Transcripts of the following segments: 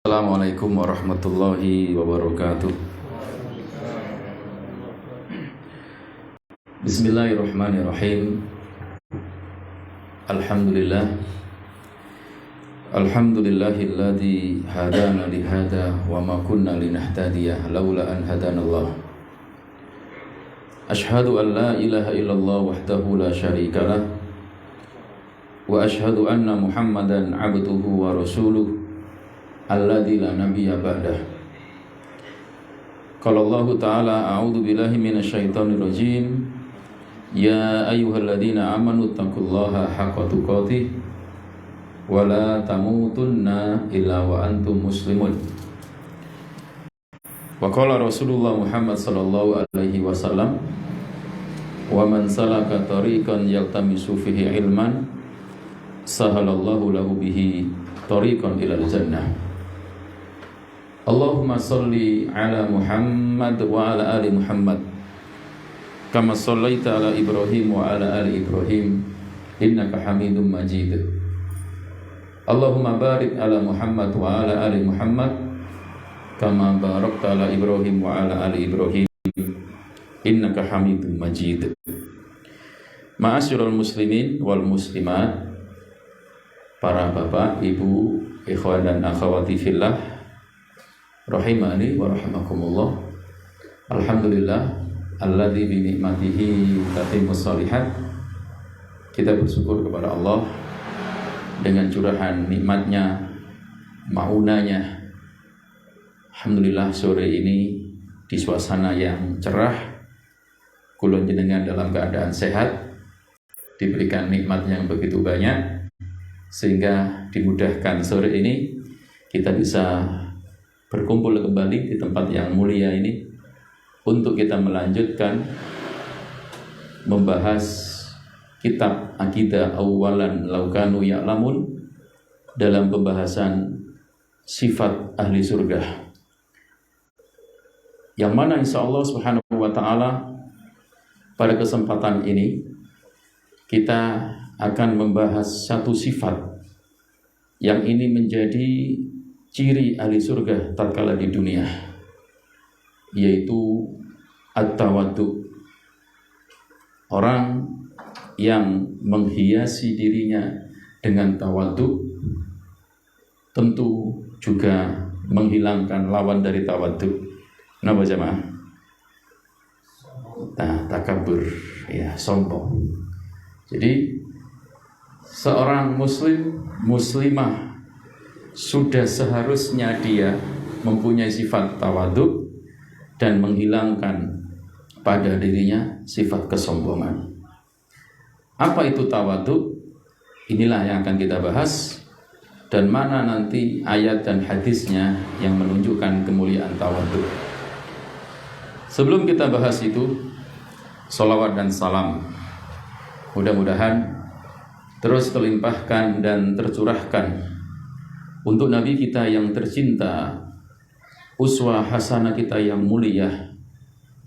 Assalamualaikum warahmatullahi wabarakatuh. Bismillahirrahmanirrahim. Alhamdulillah. Alhamdulillahilladzi hadana lihada wa ma kunna linahtadiya laula an hadanallah. Ashhadu an la ilaha illallah wahdahu la syarikalah wa ashhadu anna Muhammadan abduhu wa rasuluh alladzi la nabiyya ba'dah. Qala Allah Ta'ala a'udzu billahi minasyaitonir rajim. Ya ayyuhalladzina amanu taqullaha haqqa tuqatih wa la tamutunna illa wa antum muslimun. Wa qala Rasulullah Muhammad sallallahu alaihi wasallam, wa man salaka tariqan yaltamisu fihi ilman sahalallahu lahu bihi tariqan ilal jannah. Allahumma salli ala Muhammad wa ala ali Muhammad kama sallaita ala Ibrahim wa ala ali Ibrahim innaka Hamidum Majid. Allahumma barik ala Muhammad wa ala ali Muhammad kama barakta ala Ibrahim wa ala ali Ibrahim innaka Hamidum Majid. Ma'asyiral muslimin wal muslimat, para bapak, ibu, ikhwan dan akhwati fillah, rahimani wa rahimakumullah. Alhamdulillah alladzi bi ni'matihi tatimmus shalihat. Kita bersyukur kepada Allah dengan curahan nikmatnya, maunanya. Alhamdulillah sore ini di suasana yang cerah, kula jenengan dalam keadaan sehat, diberikan nikmat yang begitu banyak, sehingga dimudahkan sore ini kita bisa berkumpul kembali di tempat yang mulia ini untuk kita melanjutkan membahas kitab Aqidah Awalan Laukanu Ya'lamun dalam pembahasan sifat ahli surga, yang mana insya Allah subhanahu wa ta'ala pada kesempatan ini kita akan membahas satu sifat yang ini menjadi ciri ahli surga tatkala di dunia, yaitu at-tawaddu. Orang yang menghiasi dirinya dengan tawaddu tentu juga menghilangkan lawan dari tawaddu. Napa jemaah? Takabur, ya, sombong. Jadi seorang muslim, muslimah sudah seharusnya dia mempunyai sifat tawadhu dan menghilangkan pada dirinya sifat kesombongan. Apa itu tawadhu? Inilah yang akan kita bahas, dan mana nanti ayat dan hadisnya yang menunjukkan kemuliaan tawadhu. Sebelum kita bahas itu, sholawat dan salam mudah-mudahan terus terlimpahkan dan tercurahkan untuk Nabi kita yang tercinta, uswah hasanah kita yang mulia,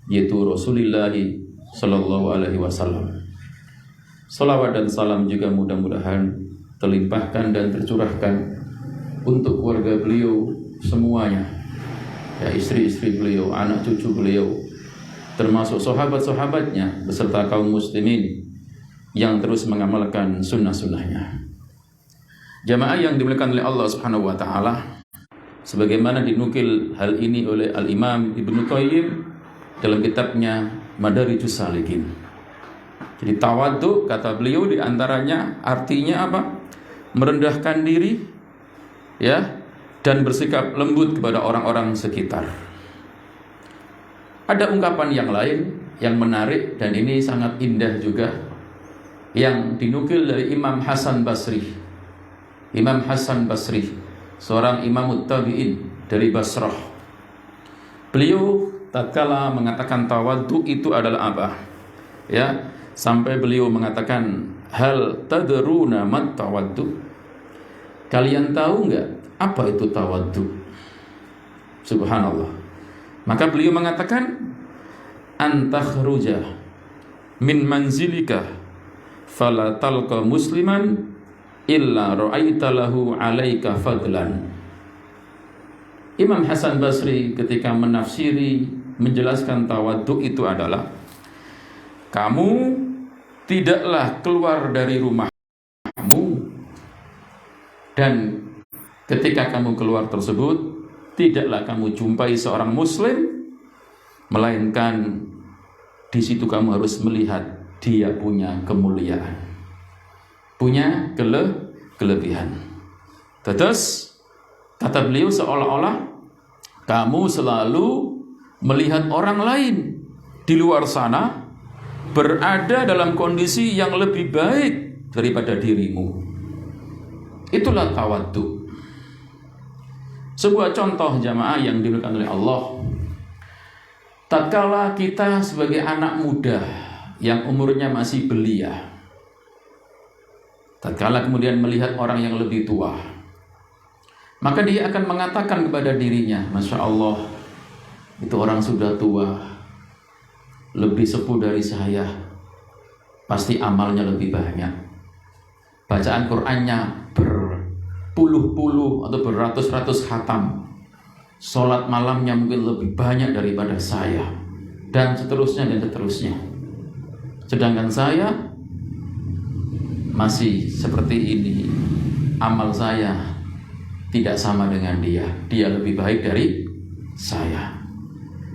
yaitu Rasulullah sallallahu alaihi wasallam. Salawat dan salam juga mudah-mudahan terlimpahkan dan tercurahkan untuk keluarga beliau semuanya, ya, istri-istri beliau, anak cucu beliau, termasuk sahabat-sahabatnya beserta kaum muslimin yang terus mengamalkan sunnah-sunnahnya. Jamaah yang dimuliakan oleh Allah Subhanahu wa taala, sebagaimana dinukil hal ini oleh Al-Imam Ibnu Qayyim dalam kitabnya Madarijus Salikin. Jadi tawadhu, kata beliau, di antaranya artinya apa? Merendahkan diri, ya, dan bersikap lembut kepada orang-orang sekitar. Ada ungkapan yang lain yang menarik dan ini sangat indah juga, yang dinukil dari Imam Hasan Basri. Imam Hasan Basri, seorang imam tabi'in dari Basrah. Beliau tatkala mengatakan tawadhu itu adalah apa? Ya, sampai beliau mengatakan, hal tadruna mat tawadhu? Kalian tahu enggak apa itu tawadhu? Subhanallah. Maka beliau mengatakan, antakhruja min manzilika fala talqa musliman illa ra'aita lahu 'alaika fadlan. Imam Hasan Basri ketika menafsiri, menjelaskan tawadhu itu adalah kamu tidaklah keluar dari rumahmu, dan ketika kamu keluar tersebut tidaklah kamu jumpai seorang muslim, melainkan di situ kamu harus melihat dia punya kemuliaan, punya kelebihan. Terus kata beliau, seolah-olah kamu selalu melihat orang lain di luar sana berada dalam kondisi yang lebih baik daripada dirimu. Itulah tawadhu. Sebuah contoh jamaah yang dimuliakan oleh Allah. Tatkala kita sebagai anak muda yang umurnya masih belia, tatkala kemudian melihat orang yang lebih tua, maka dia akan mengatakan kepada dirinya, Masya Allah, itu orang sudah tua, lebih sepuh dari saya, pasti amalnya lebih banyak, bacaan Qur'annya berpuluh-puluh atau beratus-ratus khatam, sholat malamnya mungkin lebih banyak daripada saya, dan seterusnya dan seterusnya. Sedangkan saya masih seperti ini, amal saya tidak sama dengan dia, dia lebih baik dari saya.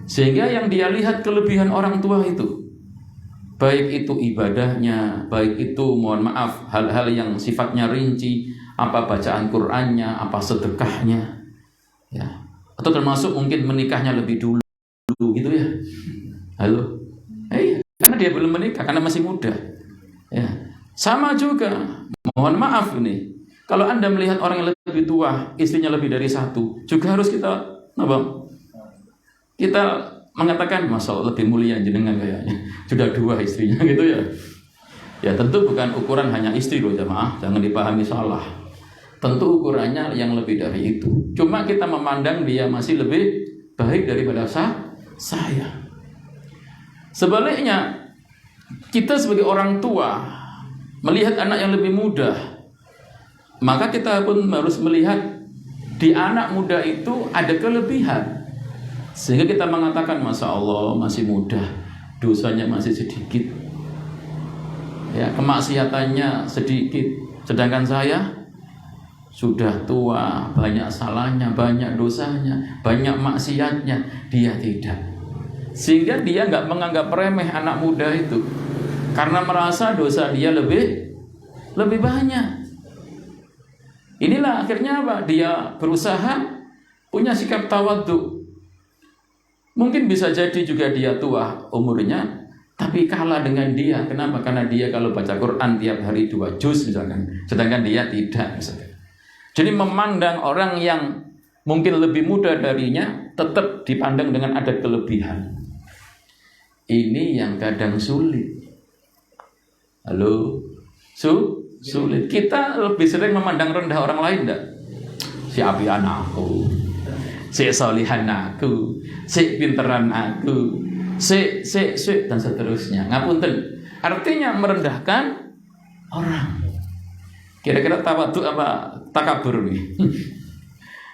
Sehingga yang dia lihat kelebihan orang tua itu, baik itu ibadahnya, baik itu mohon maaf hal-hal yang sifatnya rinci, apa bacaan Qur'annya, apa sedekahnya, ya, atau termasuk mungkin menikahnya lebih dulu gitu ya. Halo, karena dia belum menikah, karena masih muda, ya. Sama juga, mohon maaf ini, kalau Anda melihat orang yang lebih tua, istrinya lebih dari satu, juga harus kita mengatakan, Masya Allah lebih mulia jenengan kayaknya, sudah 2 istrinya gitu ya. Ya tentu bukan ukuran hanya istri loh jamaah, jangan dipahami salah. Tentu ukurannya yang lebih dari itu. Cuma kita memandang dia masih lebih baik daripada saya. Sebaliknya, kita sebagai orang tua melihat anak yang lebih muda, maka kita pun harus melihat di anak muda itu ada kelebihan, sehingga kita mengatakan, Masya Allah masih muda, dosanya masih sedikit, ya, kemaksiatannya sedikit, sedangkan saya sudah tua, banyak salahnya, banyak dosanya, banyak maksiatnya, dia tidak. Sehingga dia nggak menganggap remeh anak muda itu, karena merasa dosa dia lebih banyak. Inilah akhirnya apa? Dia berusaha punya sikap tawadhu. Mungkin bisa jadi juga dia tua umurnya, tapi kalah dengan dia. Kenapa? Karena dia kalau baca Quran tiap hari 2 juz misalkan, sedangkan dia tidak misalkan. Jadi memandang orang yang mungkin lebih muda darinya tetap dipandang dengan ada kelebihan. Ini yang kadang sulit. Halo, sulit. Kita lebih sering memandang rendah orang lain, enggak? Si apian aku, si solihan aku, si pinteran aku, si dan seterusnya. Ngapunten. Artinya merendahkan orang. Kira-kira tawadhu apa takabur nih?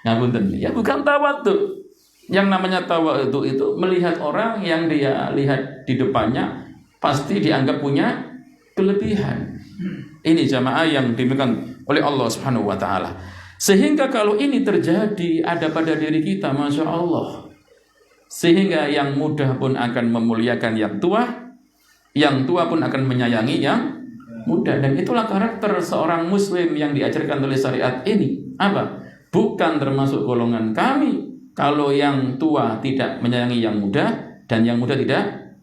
Ngapunten. Ya bukan tawadhu. Yang namanya tawadhu itu melihat orang yang dia lihat di depannya pasti dianggap punya kelebihan. Ini jamaah yang dimuliakan oleh Allah Subhanahu wa taala. Sehingga kalau ini terjadi ada pada diri kita, Masya Allah, sehingga yang muda pun akan memuliakan yang tua pun akan menyayangi yang muda. Dan itulah karakter seorang muslim yang diajarkan oleh syariat ini. Apa? Bukan termasuk golongan kami kalau yang tua tidak menyayangi yang muda dan yang muda tidak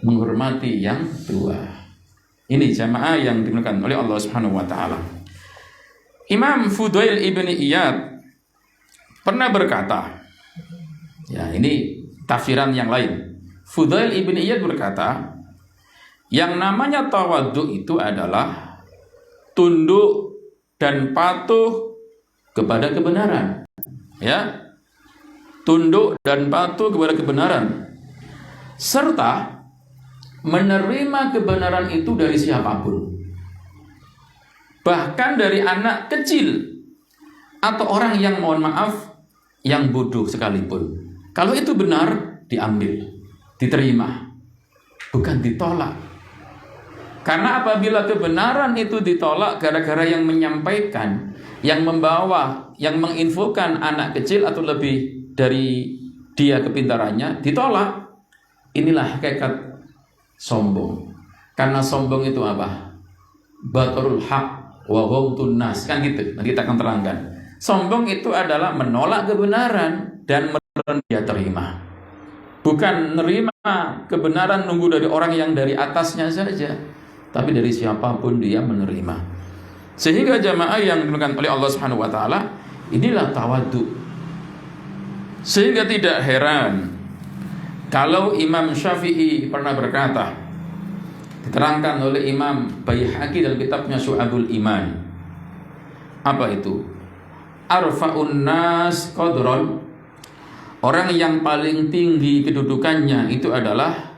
menghormati yang tua. Ini jamaah yang dimuliakan oleh Allah Subhanahu wa taala. Imam Fudail ibn Iyad pernah berkata, ya ini tafsiran yang lain. Fudail ibn Iyad berkata, yang namanya tawadhu itu adalah tunduk dan patuh kepada kebenaran. Ya. Tunduk dan patuh kepada kebenaran, serta menerima kebenaran itu dari siapapun, bahkan dari anak kecil atau orang yang mohon maaf yang bodoh sekalipun. Kalau itu benar, diambil, diterima, bukan ditolak. Karena apabila kebenaran itu ditolak gara-gara yang menyampaikan, yang membawa, yang menginfokan anak kecil atau lebih dari dia kepintarannya, ditolak, inilah hakikat sombong. Karena sombong itu apa? Batrul haq wa ghamtun nas, kan gitu. Nanti kita akan terangkan. Sombong itu adalah menolak kebenaran dan dia terima. Bukan nerima kebenaran nunggu dari orang yang dari atasnya saja, tapi dari siapapun dia menerima. Sehingga jamaah yang dimuliakan oleh Allah Subhanahu wa taala, inilah tawadhu. Sehingga tidak heran kalau Imam Syafi'i pernah berkata, diterangkan oleh Imam Baihaqi dalam kitabnya Syu'abul Iman. Apa itu? Arfa'un nas qadran, orang yang paling tinggi kedudukannya itu adalah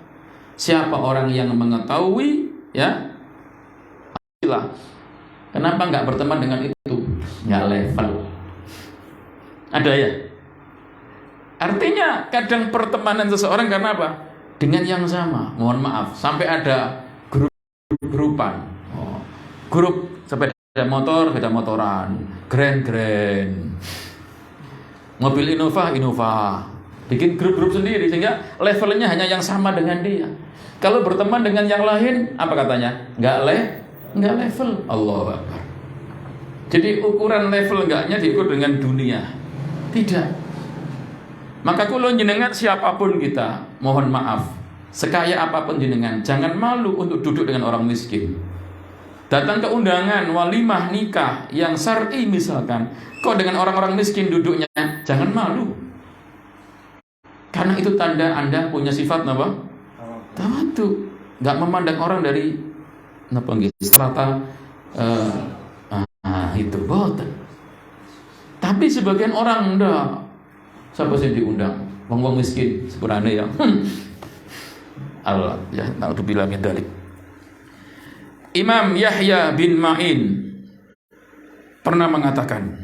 siapa orang yang mengetahui, ya. Kenapa nggak berteman dengan itu? Nggak level. Ada ya? Artinya kadang pertemanan seseorang karena apa? Dengan yang sama. Mohon maaf, sampai ada grup-grupan. Grup sepeda motor, sepeda motoran, grand. Mobil Innova. Bikin grup-grup sendiri sehingga levelnya hanya yang sama dengan dia. Kalau berteman dengan yang lain, apa katanya? Nggak level. Allahu Akbar. Jadi ukuran level enggaknya diukur dengan dunia. Tidak. Maka kalau jenengan siapapun kita, mohon maaf, sekaya apapun jenengan, jangan malu untuk duduk dengan orang miskin. Datang ke undangan walimah nikah yang syar'i misalkan, kok dengan orang-orang miskin duduknya, jangan malu. Karena itu tanda Anda punya sifat apa? Tawadhu. Enggak memandang orang dari strata itu boten. Tapi sebagian orang enggak. Siapa sih diundang? Wong miskin sepurane ya. Allah ya, naudzubillah min dzalik. Imam Yahya bin Ma'in pernah mengatakan,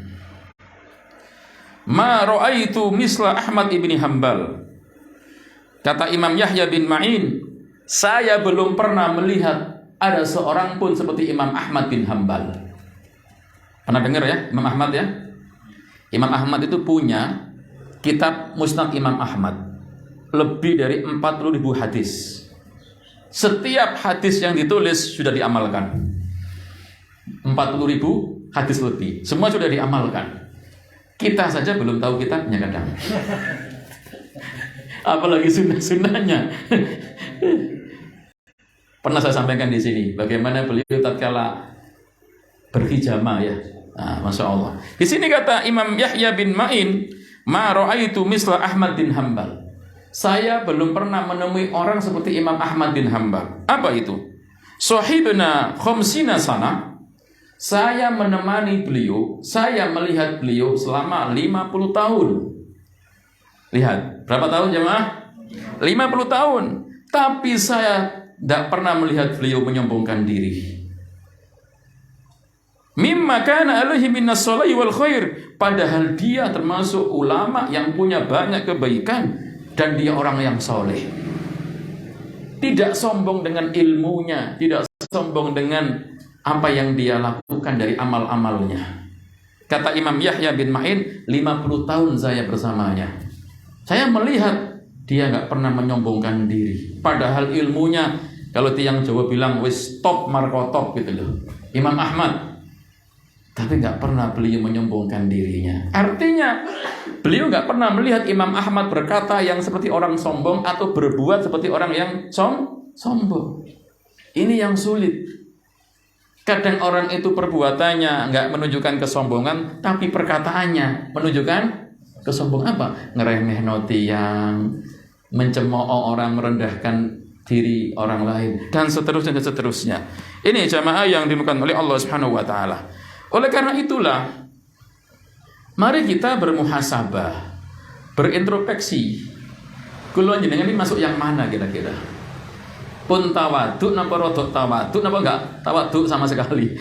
"Ma ra'aitu misla Ahmad ibni Hanbal." Kata Imam Yahya bin Ma'in, saya belum pernah melihat ada seorang pun seperti Imam Ahmad bin Hanbal. Pernah dengar ya Imam Ahmad ya? Imam Ahmad itu punya kitab Musnad Imam Ahmad, lebih dari 40.000 hadis. Setiap hadis yang ditulis sudah diamalkan. 40.000 hadis lebih, semua sudah diamalkan. Kita saja belum tahu kitabnya kadang. Apalagi sunnah-sunnahnya. Pernah saya sampaikan di sini bagaimana beliau tatkala berhijamah ya. Nah, Masya Allah. Di sini kata Imam Yahya bin Ma'in, "Ma ra'aitu misla Ahmad bin Hanbal." Saya belum pernah menemui orang seperti Imam Ahmad bin Hanbal. Apa itu? Sahibna khamsina sana. Saya menemani beliau, saya melihat beliau selama 50 tahun. Lihat, berapa tahun jemaah? 50 tahun. Tapi saya tidak pernah melihat beliau menyombongkan diri. Mimma kana alaihi minas sholahi wal khair. Padahal dia termasuk ulama yang punya banyak kebaikan dan dia orang yang soleh. Tidak sombong dengan ilmunya, tidak sombong dengan apa yang dia lakukan dari amal-amalnya. Kata Imam Yahya bin Ma'in, 50 tahun saya bersamanya. Saya melihat dia nggak pernah menyombongkan diri. Padahal ilmunya, kalau tiang Jawa bilang wis top markotop gitu loh. Imam Ahmad. Tapi nggak pernah beliau menyombongkan dirinya. Artinya beliau nggak pernah melihat Imam Ahmad berkata yang seperti orang sombong atau berbuat seperti orang yang sombong. Ini yang sulit. Kadang orang itu perbuatannya nggak menunjukkan kesombongan, tapi perkataannya menunjukkan kesombongan. Apa? Ngeremeh yang mencemooh orang, merendahkan diri orang lain, dan seterusnya. Ini jamaah yang dimuliakan oleh Allah Subhanahu wa taala. Oleh karena itulah, mari kita bermuhasabah, berintrospeksi. Kula jenengan ini masuk yang mana kira-kira? Pun tawadhu napa rodok tawadhu napa enggak tawadhu sama sekali?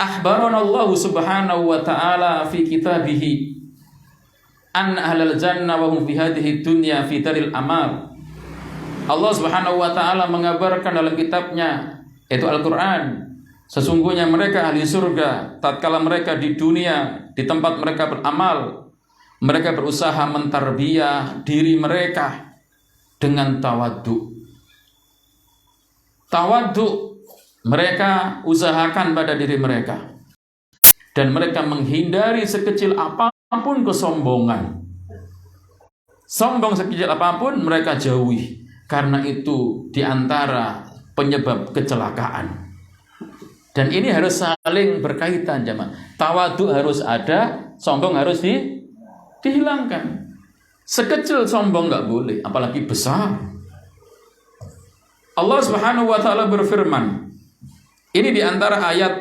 Akhbarana Allah subhanahu wa ta'ala fi kitabihi an ahlal jannah wa hum fi hadhihi dunya fi daril amal. Allah subhanahu wa ta'ala mengabarkan dalam kitabnya, yaitu Al-Quran, sesungguhnya mereka ahli surga tatkala mereka di dunia, di tempat mereka beramal, mereka berusaha mentarbiyah diri mereka dengan tawaddu. Tawaddu mereka usahakan pada diri mereka, dan mereka menghindari sekecil apapun kesombongan. Sombong sekecil apapun mereka jauhi, karena itu diantara penyebab kecelakaan. Dan ini harus saling berkaitan, jemaah. Tawadhu harus ada, sombong harus dihilangkan. Sekecil sombong nggak boleh, apalagi besar. Allah Subhanahu wa ta'ala berfirman, ini diantara ayat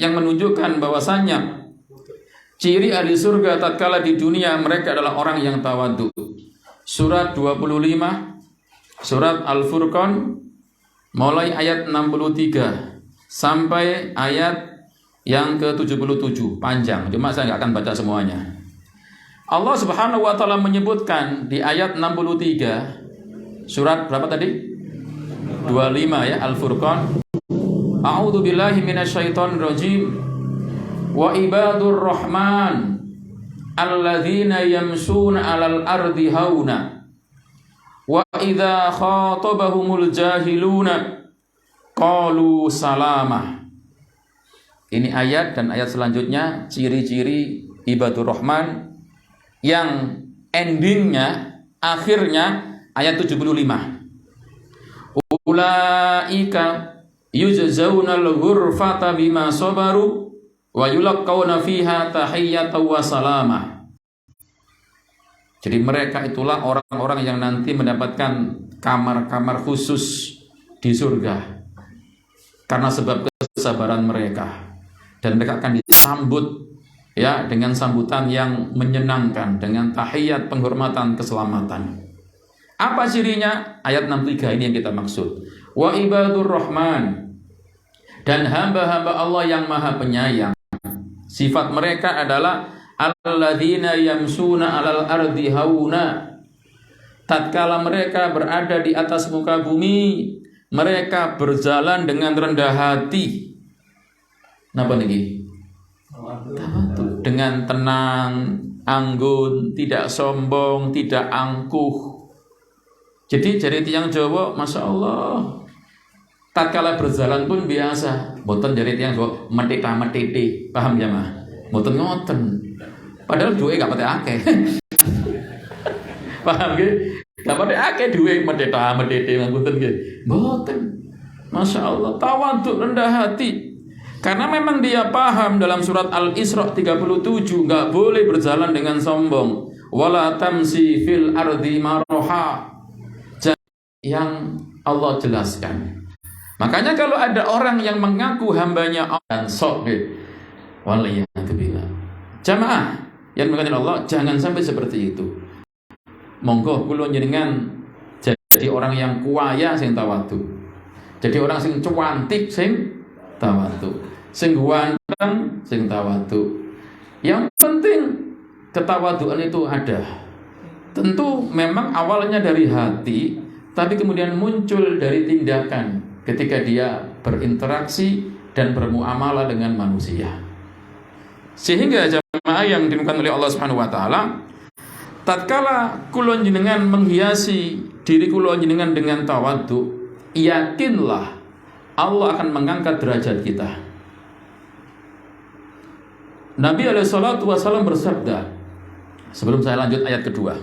yang menunjukkan bahwasannya ciri ahli surga tatkala di dunia mereka adalah orang yang tawadhu. Surat 25, surat Al-Furqan, mulai ayat 63 sampai ayat yang ke-77, panjang, cuma saya nggak akan baca semuanya. Allah Subhanahu wa ta'ala menyebutkan di ayat 63, surat berapa tadi? 25 ya, Al-Furqan. A'udzu billahi minasyaitonir rajim. Wa ibadur rahman alladzina yamshuna 'alal ardi hauna wa idza khatabahumul jahiluna qalu salama. Ini ayat dan ayat selanjutnya ciri-ciri ibadur rahman yang endingnya, akhirnya ayat 75. Ulaika yujzauna al-ghurfata bima sabaru wa yulaqawna fiha tahiyyatan wa salama. Jadi mereka itulah orang-orang yang nanti mendapatkan kamar-kamar khusus di surga karena sebab kesabaran mereka, dan mereka akan disambut ya dengan sambutan yang menyenangkan, dengan tahiyat, penghormatan, keselamatan. Apa cirinya? Ayat 63 ini yang kita maksud. Wa ibadur rahman, dan hamba-hamba Allah yang maha penyayang. Sifat mereka adalah alladzina yamsuna 'alal ardi hauna. Tatkala mereka berada di atas muka bumi, mereka berjalan dengan rendah hati. Napa niki? Dengan tenang, anggun, tidak sombong, tidak angkuh. Jadi dari tiang Jawa, masya Allah, tatkala berjalan pun biasa. Mboten dari tiang Jawa meteta-metete, paham ya mah? Mboten ngoten. Padahal duwe gak pate akeh. Paham nggih? Gak pate akeh duwe meteta-metete mboten nggih. Mboten. Masya Allah, tawadhu, rendah hati. Karena memang dia paham dalam surat Al-Isra 37 nggak boleh berjalan dengan sombong. Wala tamsi fil ardi maraha. Yang Allah jelaskan. Makanya kalau ada orang yang mengaku hambanya Allah dan sok, waliyatubillah. Jamaah yang mengatakan Allah, jangan sampai seperti itu. Monggo kula njenengan jadi orang yang kuaya sing tawadhu. Jadi orang sing cuantik sing tawadhu. Sing ganteng sing tawadhu. Yang penting ketawadhuan itu ada. Tentu memang awalnya dari hati, tapi kemudian muncul dari tindakan ketika dia berinteraksi dan bermuamalah dengan manusia. Sehingga jamaah yang dimuliakan oleh Allah Subhanahu wa taala, tatkala kula jenengan menghiasi diri kula jenengan dengan tawadhu, yakinlah Allah akan mengangkat derajat kita. Nabi alaihi salatu wasallam bersabda, sebelum saya lanjut ayat kedua,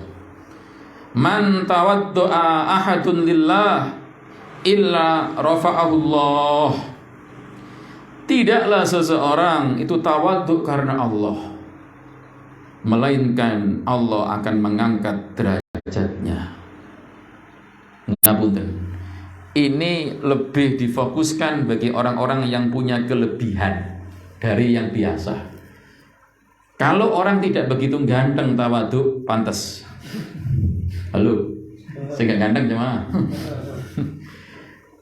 man tawaddu'a ahadun lillah illa rafa'ahu Allah. Tidaklah seseorang itu tawaddu karena Allah, melainkan Allah akan mengangkat derajatnya. Ngapunten. Ini lebih difokuskan bagi orang-orang yang punya kelebihan dari yang biasa. Kalau orang tidak begitu ganteng tawadhu, pantas. Halo, saya gak ganteng cuma.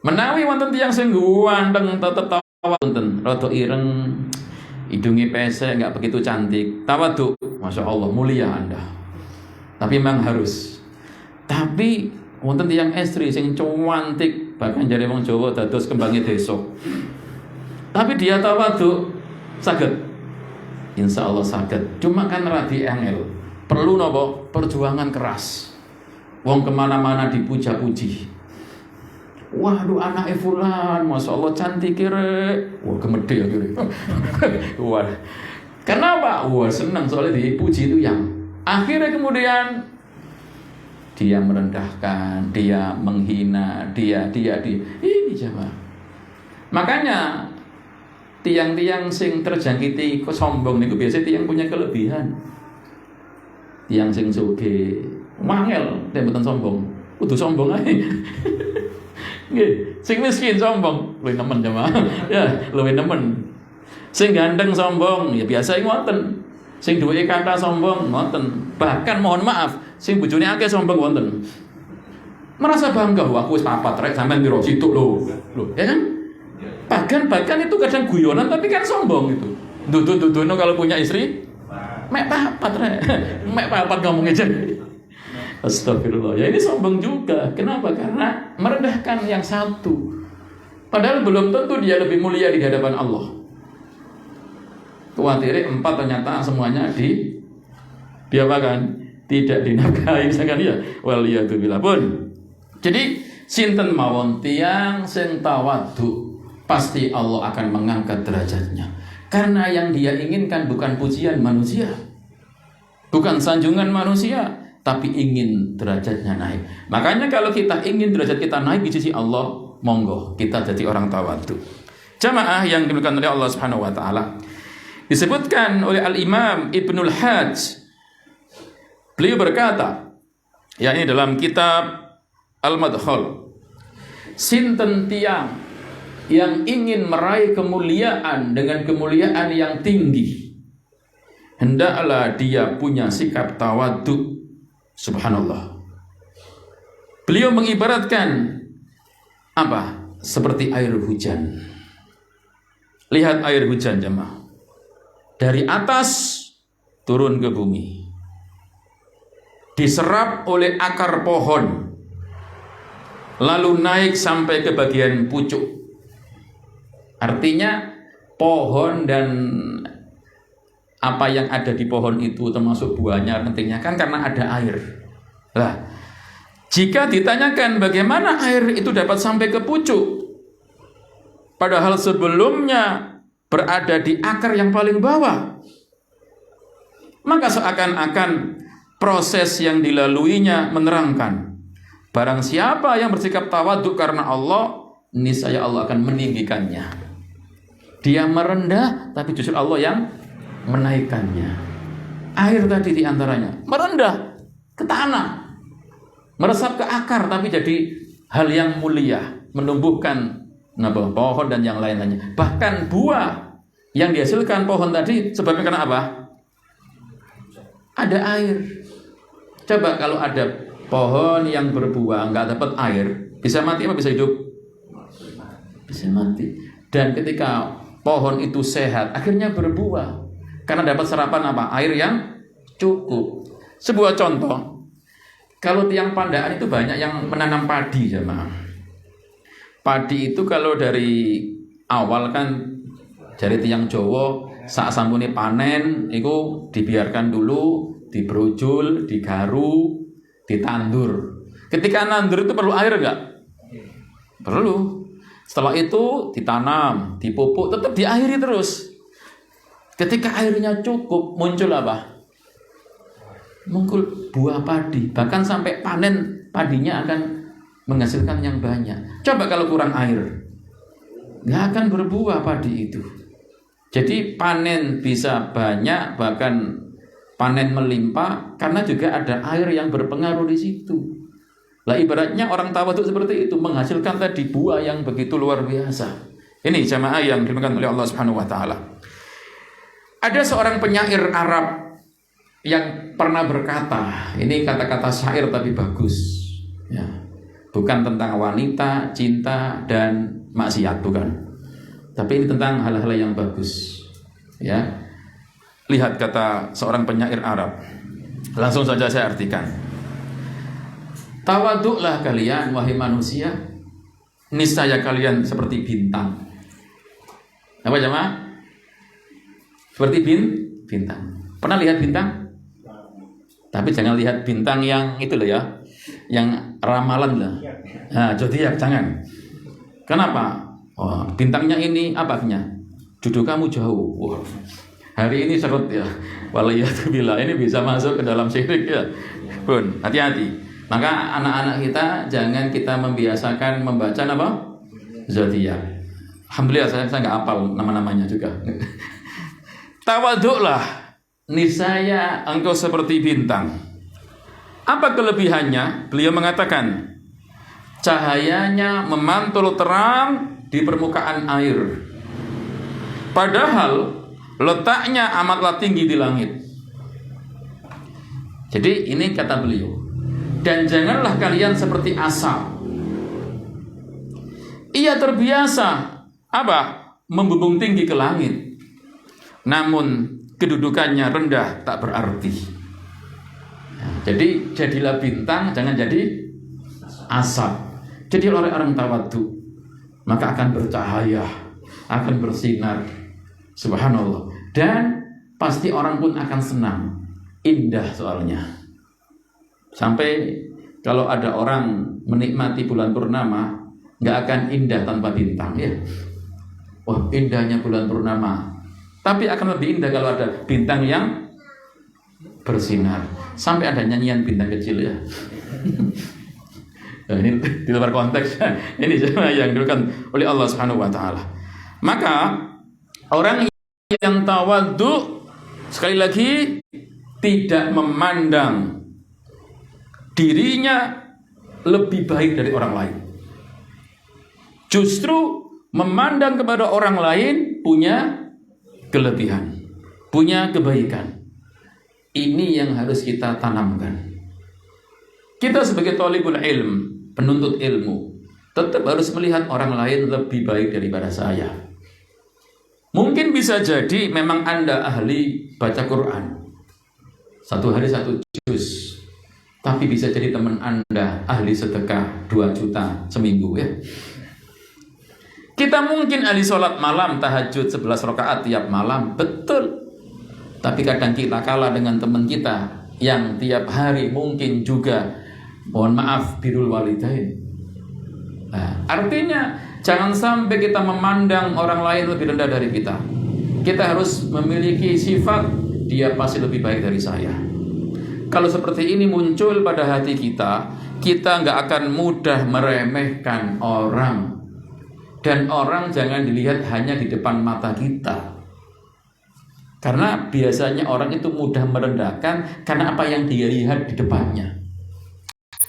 Menawi wonten tiyang sing ganteng tetep tawadhu, rada ireng, hidungnya pesek, nggak begitu cantik, tawadhu, masya Allah mulia Anda. Tapi memang harus. Tapi wonten tiyang estri sing cantik, bahkan jare wong Jawa dados kembange desa. Tapi dia tawadhu, saged. Insya Allah saged. Cuma kan radi angel. Perlu nopo? Perjuangan keras. Wong kemana-mana dipuja-puji. Waduh anaknya fulan, masya Allah cantik kira. Wah gemede ya kira. Wah, kenapa? Wah senang soalnya dipuji itu yang. Akhirnya kemudian dia merendahkan, dia menghina, dia. Ini siapa? Makanya tiang-tiang sing terjangkiti sombong niku biasa tiang punya kelebihan. Tiang sing sugih, mangel, dia mboten sombong. Kudu sombong ae. Nggih, sing miskin sombong, luwih nemen jemaah. Ya, luwih nemen. Sing ganteng sombong, ya biasa ngoten. Sing duwe kata sombong ngoten. Bahkan mohon maaf, sing bojone akeh sombong wonten. Merasa bangga, aku wis papat rek sampean piro situk lho. Ya kan? Bahkan itu kadang guyonan tapi kan sombong itu. Dudu-duduno kalau punya istri mek papat rek. Mek papat ngomongnya jadi. Astagfirullah. Ya ini sombong juga. Kenapa? Karena merendahkan yang satu. Padahal belum tentu dia lebih mulia di hadapan Allah. Khawatir 4 ternyata semuanya diapakan? Tidak dinafkahi misalkan ya. Waliyadzubillah pun. Jadi sinten mawon tiyang sing tawadhu, pasti Allah akan mengangkat derajatnya. Karena yang dia inginkan bukan pujian manusia, bukan sanjungan manusia, tapi ingin derajatnya naik. Makanya kalau kita ingin derajat kita naik di sisi Allah, monggo kita jadi orang tawadhu. Jamaah yang dimuliakan oleh Allah Subhanahu wa taala. Disebutkan oleh Al-Imam Ibnul Hajj. Beliau berkata, ya ini dalam kitab Al-Madkhal, sinten tiang yang ingin meraih kemuliaan dengan kemuliaan yang tinggi, hendaklah dia punya sikap tawadhu. Subhanallah. Beliau mengibaratkan apa? Seperti air hujan. Lihat air hujan jemaah. Dari atas turun ke bumi. Diserap oleh akar pohon. Lalu naik sampai ke bagian pucuk. Artinya pohon dan apa yang ada di pohon itu termasuk buahnya pentingnya kan karena ada air. Lah, jika ditanyakan bagaimana air itu dapat sampai ke pucuk, padahal sebelumnya berada di akar yang paling bawah, maka seakan-akan proses yang dilaluinya menerangkan, barang siapa yang bersikap tawadhu karena Allah, niscaya Allah akan meninggikannya. Dia merendah, tapi justru Allah yang menaikkannya. Air tadi diantaranya merendah ke tanah, meresap ke akar, tapi jadi hal yang mulia, menumbuhkan pohon dan yang lain-lainnya. Bahkan buah yang dihasilkan pohon tadi sebabnya karena apa? Ada air. Coba kalau ada pohon yang berbuah nggak dapat air, bisa mati apa bisa hidup? Bisa mati. Dan ketika pohon itu sehat, akhirnya berbuah. Karena dapat serapan apa? Air yang cukup. Sebuah contoh, kalau tiang Pandaan itu banyak yang menanam padi, jemaah. Padi itu kalau dari awal kan dari tiang Jawa saat sampune panen, itu dibiarkan dulu, dibrojul, digaru, ditandur. Ketika nandur itu perlu air enggak? Perlu. Setelah itu ditanam, dipupuk, tetap diairi terus. Ketika airnya cukup, muncul apa? Muncul buah padi. Bahkan sampai panen padinya akan menghasilkan yang banyak. Coba kalau kurang air, nggak akan berbuah padi itu. Jadi panen bisa banyak, bahkan panen melimpah, karena juga ada air yang berpengaruh di situ. Lah ibaratnya orang tawadhu seperti itu, menghasilkan tadi buah yang begitu luar biasa. Ini jamaah yang dimuliakan oleh Allah Subhanahu wa taala. Ada seorang penyair Arab yang pernah berkata, ini kata-kata syair tapi bagus, ya. Bukan tentang wanita, cinta, dan maksiat, bukan. Tapi ini tentang hal-hal yang bagus. Ya, lihat kata seorang penyair Arab. Langsung saja saya artikan. Tawaduklah kalian wahai manusia, niscaya kalian seperti bintang. Apa jemaah? Seperti bintang. Pernah lihat bintang? Tapi jangan lihat bintang yang itu loh ya, yang ramalan lah. Nah, zodiak jangan. Kenapa? Oh, bintangnya ini apa artinya? Jodoh kamu jauh. Wah, hari ini serut ya. Waliyatubillah, ini bisa masuk ke dalam syirik ya. Bun, hati-hati. Maka anak-anak kita jangan kita membiasakan membaca apa? Zodiak. Alhamdulillah saya nggak hafal nama-namanya juga. Tawaduklah, niscaya engkau seperti bintang. Apa kelebihannya? Beliau mengatakan, cahayanya memantul terang di permukaan air. Padahal letaknya amatlah tinggi di langit. Jadi ini kata beliau. Dan janganlah kalian seperti asap. Ia terbiasa apa? Membumbung tinggi ke langit. Namun kedudukannya rendah tak berarti. Jadi jadilah bintang, jangan jadi asap. Jadi orang-orang tawadhu, maka akan bercahaya, akan bersinar. Subhanallah. Dan pasti orang pun akan senang. Indah soalnya. Sampai kalau ada orang menikmati bulan purnama, nggak akan indah tanpa bintang ya. Wah, indahnya bulan purnama. Tapi akan lebih indah kalau ada bintang yang bersinar. Sampai ada nyanyian bintang kecil ya. Nah, ini di luar konteks. Ini yang diberikan oleh Allah Subhanahu wa taala. Maka orang yang tawadhu sekali lagi tidak memandang dirinya lebih baik dari orang lain. Justru memandang kepada orang lain punya kelebihan, punya kebaikan. Ini yang harus kita tanamkan. Kita sebagai thalibul ilm, penuntut ilmu, tetap harus melihat orang lain lebih baik daripada saya. Mungkin bisa jadi memang Anda ahli baca Quran, satu hari 1 juz. Tapi bisa jadi teman Anda ahli sedekah 2 juta seminggu ya. Kita mungkin ahli sholat malam, tahajud 11 rakaat tiap malam, betul. Tapi kadang kita kalah dengan teman kita yang tiap hari mungkin juga, mohon maaf, birrul walidain. Nah, artinya jangan sampai kita memandang orang lain lebih rendah dari kita. Kita harus memiliki sifat, dia pasti lebih baik dari saya. Kalau seperti ini muncul pada hati kita, kita nggak akan mudah meremehkan orang. Dan orang jangan dilihat hanya di depan mata kita. Karena biasanya orang itu mudah merendahkan karena apa yang dia lihat di depannya.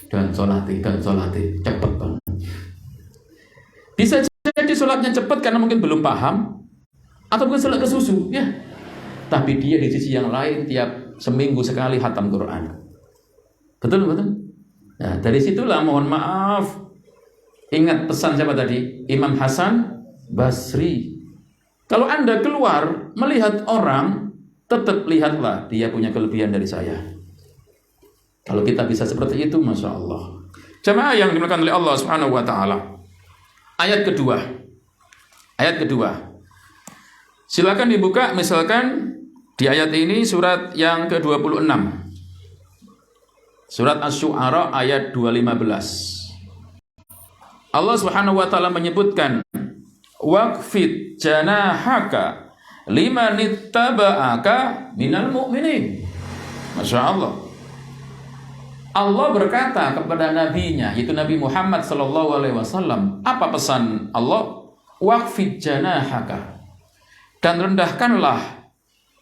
Dan sholati, cepet banget. Bisa jadi sholatnya cepat karena mungkin belum paham, atau mungkin sholat kesusu, ya. Tapi dia di sisi yang lain tiap seminggu sekali khatam Quran. Betul? Nah, dari situlah mohon maaf. Ingat pesan siapa tadi? Imam Hasan Basri. Kalau Anda keluar melihat orang, tetap lihatlah dia punya kelebihan dari saya. Kalau kita bisa seperti itu, Masya Allah. Jamaah yang dimuliakan oleh Allah Subhanahu wa taala. Ayat kedua. Silakan dibuka misalkan di ayat ini surat yang ke-26. Surat Asy-Syu'ara ayat 215. Allah Subhanahu wa taala menyebutkan waqfid janahaka limanittaba'aka minal mu'minin. Masya Allah. Allah berkata kepada nabinya, yaitu Nabi Muhammad sallallahu alaihi wasallam, apa pesan Allah? Waqfid janahaka, dan rendahkanlah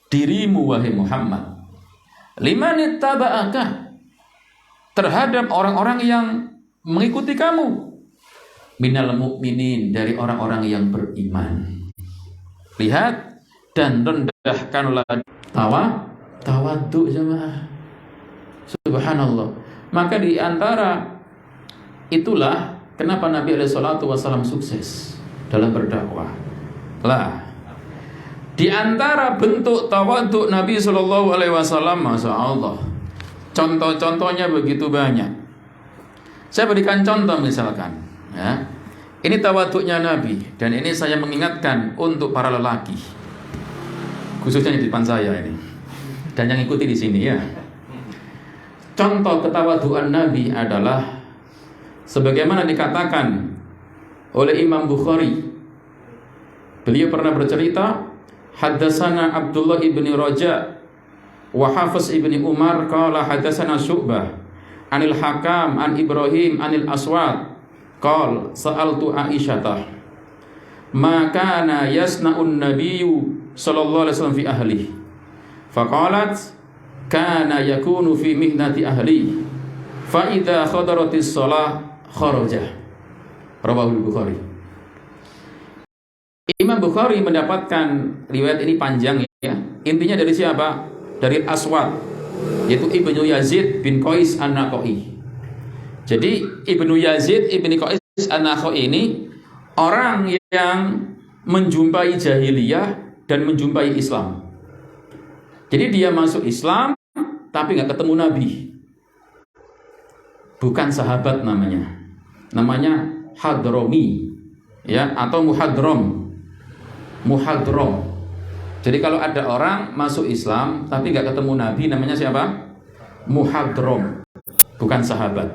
dirimu wahai Muhammad, limanittaba'aka, terhadap orang-orang yang mengikuti kamu, minal mu'minin, dari orang-orang yang beriman. Lihat, dan rendahkanlah tawadhu jemaah. Subhanallah. Maka di antara itulah kenapa Nabi alaihi salatu wasallam sukses dalam berdakwah. Lah, Di antara bentuk tawadhu Nabi Shallallahu Alaihi Wasallam, masya Allah, contoh-contohnya begitu banyak. Saya berikan contoh misalkan, ya. Ini tawadhunya Nabi, dan ini saya mengingatkan untuk para lelaki, khususnya di depan saya ini, dan yang ikuti di sini ya. Contoh ketawadhuan Nabi adalah sebagaimana dikatakan oleh Imam Bukhari. Beliau pernah bercerita, haddatsana Abdullah ibni Raja wa Hafiz ibni Umar qala haddatsana Syu'bah anil Hakam an Ibrahim anil Aswad qala sa'altu Aisyah ma kana yasna'un nabiyyu sallallahu alaihi wasallam fi ahlihi faqalat kana yakunu fi mihnati ahli fa idza khadaratis shalah kharaja. Rawahul Bukhari. Imam Bukhari mendapatkan riwayat ini panjang ya. Intinya dari siapa? Dari Aswad, yaitu Ibnu Yazid bin Qais An-Naqai. Jadi Ibnu Yazid bin Qais An-Naqai ini orang yang menjumpai jahiliyah dan menjumpai Islam. Jadi dia masuk Islam tapi nggak ketemu Nabi. Bukan sahabat namanya. Namanya Hadromi, ya, atau Muhadrom. Muhadrom. Jadi kalau ada orang masuk Islam tapi nggak ketemu Nabi, namanya siapa? Muhadrom. Bukan sahabat.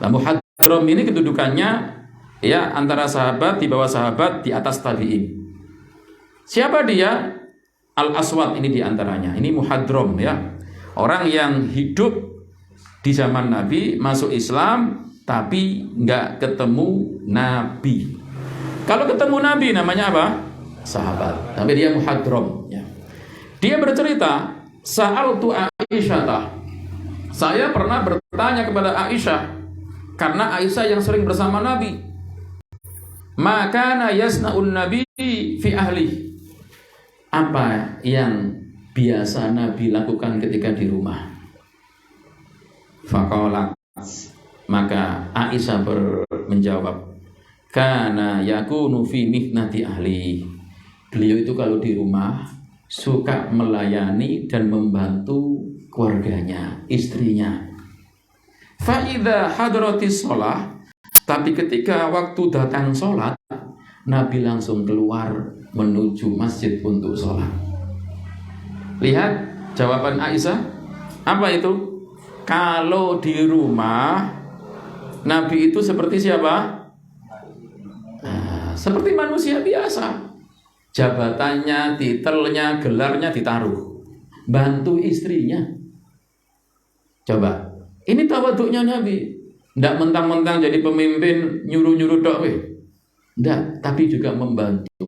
Nah, Muhadrom ini kedudukannya ya antara sahabat, di bawah sahabat, di atas tabi'in. Siapa dia? Al-Aswad ini diantaranya. Ini Muhadrom ya. Orang yang hidup di zaman Nabi, masuk Islam tapi nggak ketemu Nabi. Kalau ketemu Nabi namanya apa? Sahabat. Tapi dia Muhadrom ya. Dia bercerita, sa'altu Aisyah. Saya pernah bertanya kepada Aisyah, karena Aisyah yang sering bersama Nabi. Maka yasna'un Nabi fi ahli. Apa yang biasa Nabi lakukan ketika di rumah? Faqalat, maka Aisyah menjawab, kana yakunu fi mihnati ahli. Beliau itu kalau di rumah suka melayani dan membantu keluarganya, istrinya. Fa idza hadratis shalah, tapi ketika waktu datang sholat, Nabi langsung keluar menuju masjid untuk sholat. Lihat jawaban Aisyah. Apa itu? Kalau di rumah, Nabi itu seperti siapa? Seperti manusia biasa. Jabatannya, titelnya, gelarnya ditaruh. Bantu istrinya. Coba. Ini tawaduknya Nabi. Tidak mentang-mentang jadi pemimpin nyuruh-nyuruh dok. Tidak, tapi juga membantu.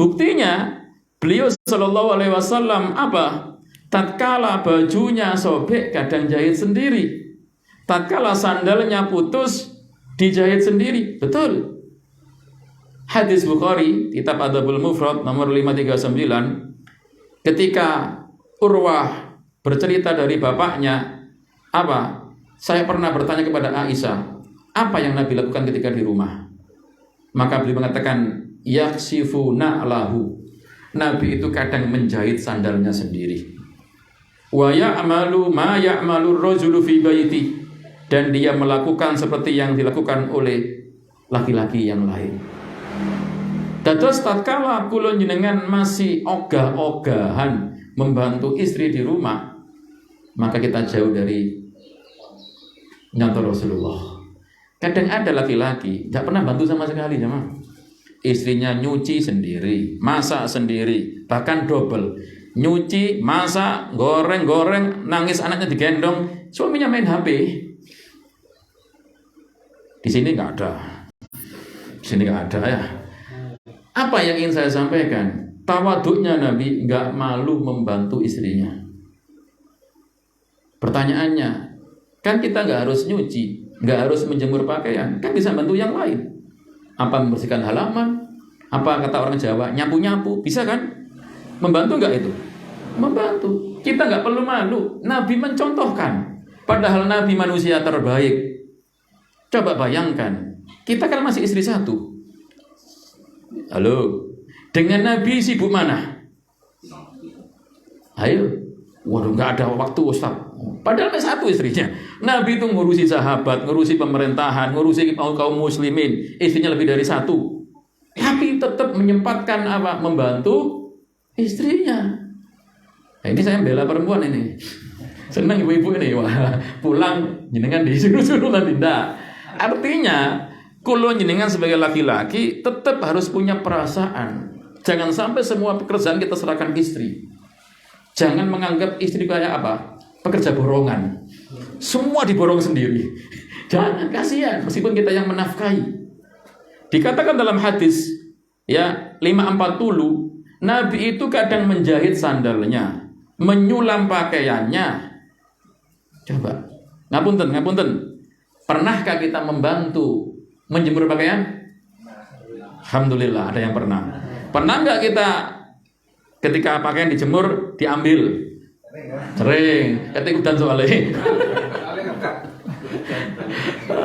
Buktinya beliau Shallallahu Alaihi Wasallam apa? Tatkala bajunya sobek kadang jahit sendiri. Tatkala sandalnya putus dijahit sendiri. Betul. Hadis Bukhari, kitab Adabul Mufrad nomor 539. Ketika Urwah bercerita dari bapaknya, apa? Saya pernah bertanya kepada Aisyah, apa yang Nabi lakukan ketika di rumah? Maka beliau mengatakan, yaksifu na'lahu. Nabi itu kadang menjahit sandalnya sendiri. Wa ya'malu ma ya'malu ar-rajulu fi baiti. Dan dia melakukan seperti yang dilakukan oleh laki-laki yang lain. Dados tatkala kula jenengan masih ogah-ogahan membantu istri di rumah, maka kita jauh dari nyontoh Rasulullah. Kadang ada laki-laki tidak pernah bantu sama sekali, jemaah. Istrinya nyuci sendiri, masak sendiri, bahkan double. Nyuci, masak, goreng-goreng, nangis anaknya digendong, suaminya main HP. Di sini nggak ada. Di sini nggak ada ya. Apa yang ingin saya sampaikan? Tawaduknya Nabi nggak malu membantu istrinya. Pertanyaannya, kan kita nggak harus nyuci, nggak harus menjemur pakaian, kan bisa bantu yang lain. Apa membersihkan halaman? Apa kata orang Jawa, nyapu-nyapu, bisa kan? Membantu nggak itu? Membantu. Kita nggak perlu malu. Nabi mencontohkan. Padahal Nabi manusia terbaik. Coba bayangkan, kita kan masih istri satu. Halo, dengan Nabi sibuk mana? Ayo, waduh nggak ada waktu Ustaz. Padahal satu istrinya. Nabi itu ngurusi sahabat, ngurusi pemerintahan, ngurusi kaum muslimin. Istrinya lebih dari satu. Tapi tetap menyempatkan apa? Membantu istrinya. Nah, ini saya bela perempuan ini. Senang ibu-ibu ini. Wah, pulang jenengan disuruh-suruh nanti. Tidak. Artinya, kalau jenengan sebagai laki-laki tetap harus punya perasaan. Jangan sampai semua pekerjaan kita serahkan istri. Jangan menganggap istri kayak apa? Pekerja borongan. Semua diborong sendiri. Jangan, kasihan. Meskipun kita yang menafkahi. Dikatakan dalam hadis, ya 540, Nabi itu kadang menjahit sandalnya, menyulam pakaiannya. Coba, ngapunten. Pernahkah kita membantu menjemur pakaian? Alhamdulillah, ada yang pernah. Pernah nggak kita ketika pakaian dijemur diambil? Sering. Ketika udan soalnya.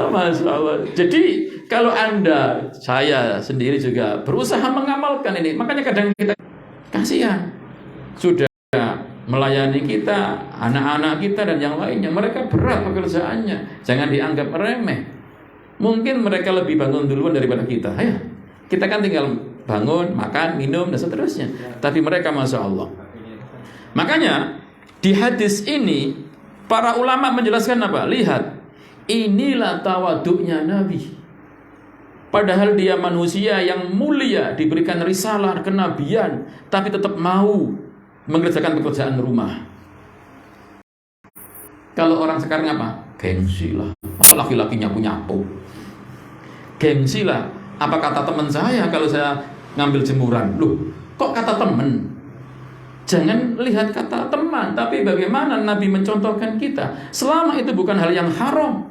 Masya Allah. Jadi kalau saya sendiri juga berusaha mengamalkan ini. Makanya kadang kita kasihan. Sudah melayani kita, anak-anak kita dan yang lainnya. Mereka berat pekerjaannya. Jangan dianggap remeh. Mungkin mereka lebih bangun duluan daripada kita. Ayo, kita kan tinggal bangun, makan, minum, dan seterusnya. Tapi mereka Masya Allah. Makanya di hadis ini para ulama menjelaskan apa? Lihat, inilah tawaduknya Nabi. Padahal dia manusia yang mulia, diberikan risalah kenabian, tapi tetap mau mengerjakan pekerjaan rumah. Kalau orang sekarang apa? Gengsi lah. Masa laki-lakinya nyapu? Gengsi lah. Apa kata teman saya kalau saya ngambil jemuran? Loh, kok kata teman? Jangan lihat kata teman, tapi bagaimana Nabi mencontohkan kita. Selama itu bukan hal yang haram.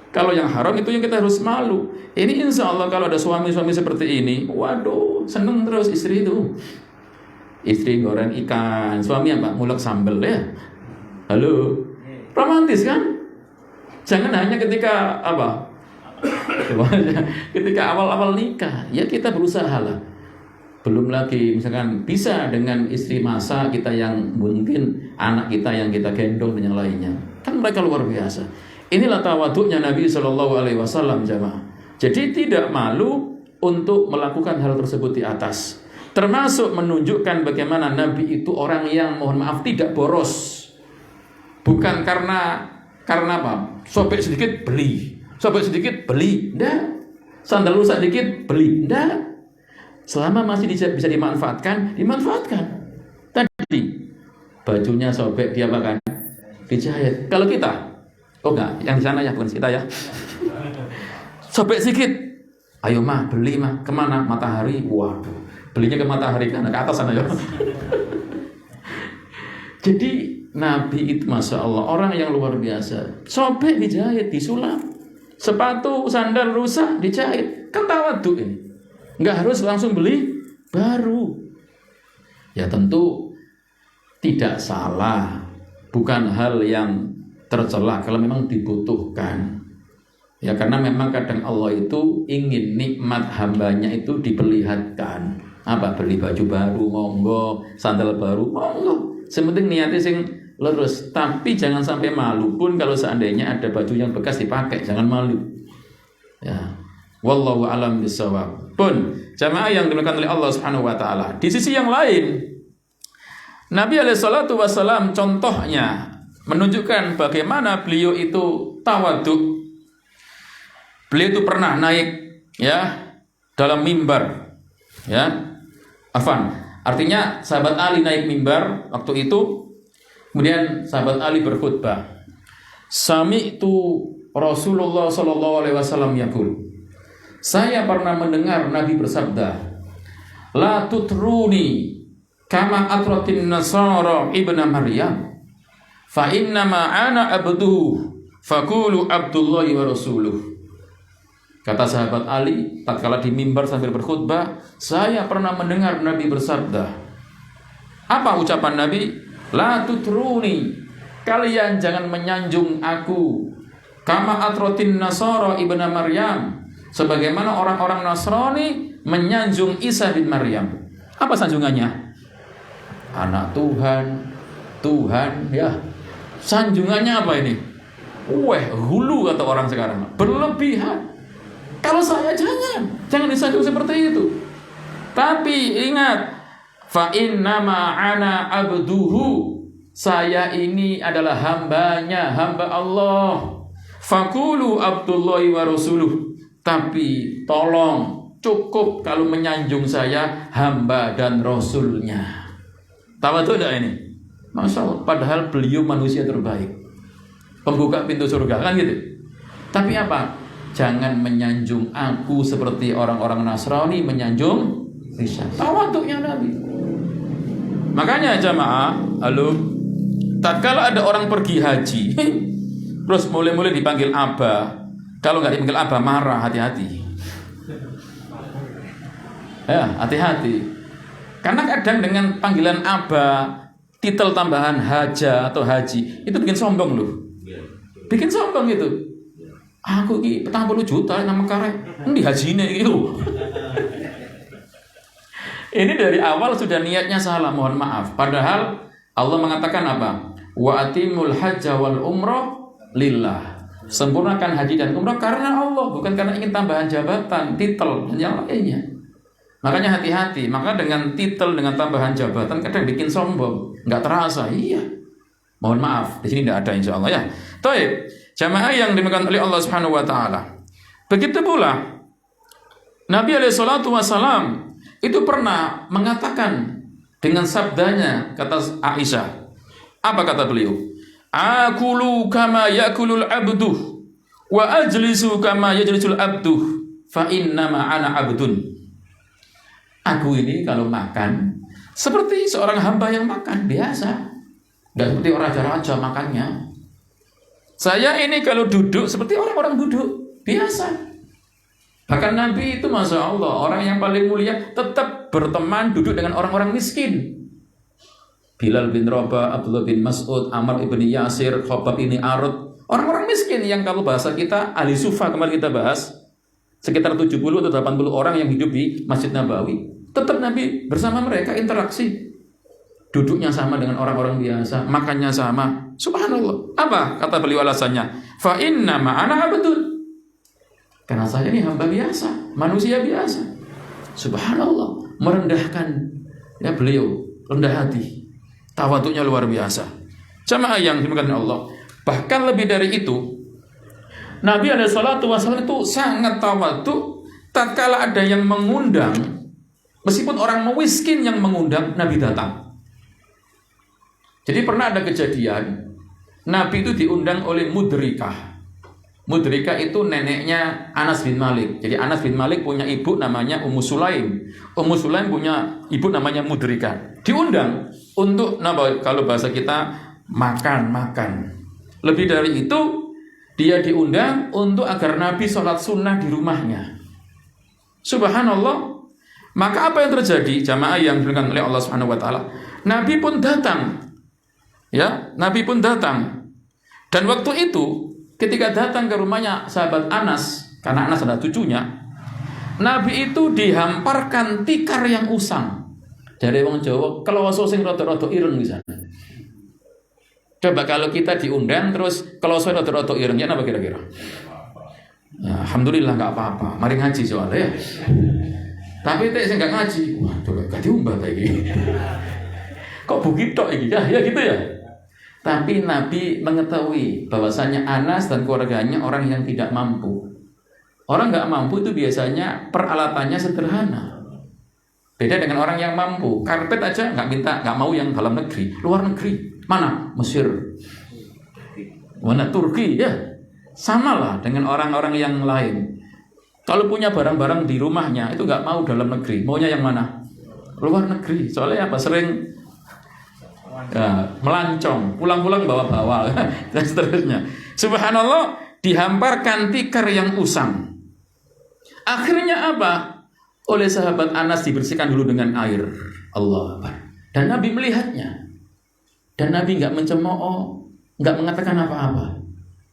Kalau yang haram itu yang kita harus malu. Ini insya Allah kalau ada suami-suami seperti ini, waduh, seneng terus istri itu. Istri goreng ikan, suami apa? Ngulek sambel ya. Halo, romantis kan? Jangan hanya ketika apa? Ketika awal-awal nikah, ya kita berusaha lah. Belum lagi misalkan bisa dengan istri masa kita yang mungkin anak kita yang kita gendong dan yang lainnya. Kan mereka luar biasa. Inilah tawaduknya Nabi SAW, jamaah. Jadi tidak malu untuk melakukan hal tersebut di atas. Termasuk menunjukkan bagaimana Nabi itu orang yang mohon maaf tidak boros. Bukan karena apa? Sobek sedikit beli. Sobek sedikit beli. Enggak. Sandal rusak sedikit beli. Enggak. Selama masih bisa dimanfaatkan, dimanfaatkan. Tadi bajunya sobek dia apakan? Dijahit. Kalau kita, oh enggak, yang di sana ya, bukan kita ya. Sobek sedikit. Ayo mah, beli mah. Kemana? Matahari. Waduh. Belinya ke matahari kan, ke atas sana ya. Jadi Nabi itu Masya Allah orang yang luar biasa. Sobek dijahit, disulam. Sepatu, sandal rusak dijahit. Kan tawaduk ini. Nggak harus langsung beli baru. Ya tentu tidak salah. Bukan hal yang tercela kalau memang dibutuhkan. Ya karena memang kadang Allah itu ingin nikmat hambanya itu diperlihatkan. Apa? Beli baju baru, monggo. Sandal baru, monggo. Sementing niatnya sing lurus. Tapi jangan sampai malu pun kalau seandainya ada baju yang bekas dipakai. Jangan malu. Ya. Wallahu a'lam bishawab. Pun jamaah yang dimuliakan oleh Allah Subhanahu wa taala. Di sisi yang lain, Nabi alaihi salatu wasallam contohnya menunjukkan bagaimana beliau itu tawaduk. Beliau itu pernah naik ya dalam mimbar. Ya. Artinya sahabat Ali naik mimbar waktu itu. Kemudian sahabat Ali berkhutbah. Sami'tu Rasulullah sallallahu alaihi wasallam yaqul. Saya pernah mendengar Nabi bersabda, la tutruni kama atratin nasara ibna Maryam fa innama ana abduhu faqulu abdullahi wa rasuluh. Kata sahabat Ali tatkala di mimbar sambil berkhutbah, saya pernah mendengar Nabi bersabda. Apa ucapan Nabi? La tutruni, kalian jangan menyanjung aku kama atratin nasara ibna Maryam, sebagaimana orang-orang Nasrani menyanjung Isa bin Maryam. Apa sanjungannya? anak Tuhan ya. Sanjungannya apa ini? Hulu kata orang sekarang, berlebihan. Kalau saya jangan disanjung seperti itu. Tapi ingat, fa innama ana abduhu, saya ini adalah hambanya, hamba Allah. Fakulu abdullahi wa rasuluh. Tapi tolong, cukup kalau menyanjung saya hamba dan rasulnya. Tawadhu enggak ini? Masya Allah, padahal beliau manusia terbaik, pembuka pintu surga, kan gitu. Tapi apa? Jangan menyanjung aku seperti orang-orang Nasrani menyanjung Isa. Tawadhunya Nabi. Makanya jamaah, tatkala ada orang pergi haji, terus mulai dipanggil Abah. Kalau nggak dipanggil Abah marah, hati-hati. Ya, hati-hati. Karena kadang dengan panggilan Abah, titel tambahan haja atau haji, itu bikin sombong loh. Bikin sombong itu. Aku ini 40 juta nama karek. Ini hajinya gitu. Ini dari awal sudah niatnya salah, mohon maaf. Padahal Allah mengatakan apa? Wa atimul hajja wal umrah lillah. Sempurnakan haji dan umrah karena Allah, bukan karena ingin tambahan jabatan, titel dan yang lainnya. Makanya hati-hati. Maka dengan titel, dengan tambahan jabatan kadang bikin sombong, nggak terasa. Iya. Mohon maaf, di sini tidak ada insya Allah ya. Baik, jamaah yang dimakan oleh Allah Subhanahu Wa Taala. Begitu pula Nabi SAW itu pernah mengatakan dengan sabdanya, kata Aisyah. Apa kata beliau? Akulu kama yakulul abdu wa ajlisu kama yajlisul abdu fa innama ana abdun. Aku ini kalau makan seperti seorang hamba yang makan biasa, nggak seperti orang raja-raja makannya. Saya ini kalau duduk seperti orang-orang duduk biasa. Bahkan Nabi itu masya Allah, orang yang paling mulia tetap berteman duduk dengan orang-orang miskin. Bilal bin Rabah, Abdullah bin Mas'ud, Ammar ibn Yasir, Khabbab bin Arad, orang-orang miskin yang kalau bahasa kita ahli sufa kemarin kita bahas, sekitar 70 atau 80 orang yang hidup di Masjid Nabawi. Tetap Nabi bersama mereka interaksi. Duduknya sama dengan orang-orang biasa, makannya sama. Subhanallah. Apa kata beliau alasannya? Fa inna ma'ana abdun. Karena saya ini hamba biasa, manusia biasa. Subhanallah, merendahkan ya beliau, rendah hati. Tawadhunya luar biasa. Jamaah yang dimuliakan Allah. Bahkan lebih dari itu, Nabi SAW itu sangat tawadhu. Tatkala ada yang mengundang, meskipun orang miskin yang mengundang, Nabi datang. Jadi pernah ada kejadian, Nabi itu diundang oleh Mudrikah. Mudrikah itu neneknya Anas bin Malik. Jadi Anas bin Malik punya ibu namanya Ummu Sulaim. Ummu Sulaim punya ibu namanya Mudrikah. Diundang untuk, kalau bahasa kita, makan. Lebih dari itu, dia diundang untuk agar Nabi sholat sunnah di rumahnya. Subhanallah. Maka apa yang terjadi? Jamaah yang diberikan oleh Allah Subhanahu Wa Taala, Nabi pun datang. Ya, Nabi pun datang. Dan waktu itu, ketika datang ke rumahnya sahabat Anas, karena Anas adalah cucunya, Nabi itu dihamparkan tikar yang usang. Dari wong Jawa, kalau sing rada-rada ireng di sana. Coba kalau kita diundang terus kalau rada-rada ireng, ya apa kira-kira? Ya, alhamdulillah nggak apa-apa. Mari ngaji soalnya ya. Tapi sing nggak ngaji, wah coba gak diumbah lagi. Kok begitu ini? Ya gitu ya. Tapi Nabi mengetahui bahwasanya Anas dan keluarganya orang yang tidak mampu. Orang nggak mampu itu biasanya peralatannya sederhana. Beda dengan orang yang mampu. Karpet aja nggak mau yang dalam negeri, luar negeri. Mana? Mesir. Mana? Turki ya. Sama lah dengan orang-orang yang lain. Kalau punya barang-barang di rumahnya itu nggak mau dalam negeri, maunya yang mana? Luar negeri. Soalnya apa? Sering ya, melancong, pulang-pulang bawa-bawa dan seterusnya. Subhanallah, dihamparkan tikar yang usang. Akhirnya apa? Oleh sahabat Anas dibersihkan dulu dengan air. Allah Akbar. Dan Nabi melihatnya. Dan Nabi nggak mencemooh, nggak mengatakan apa-apa.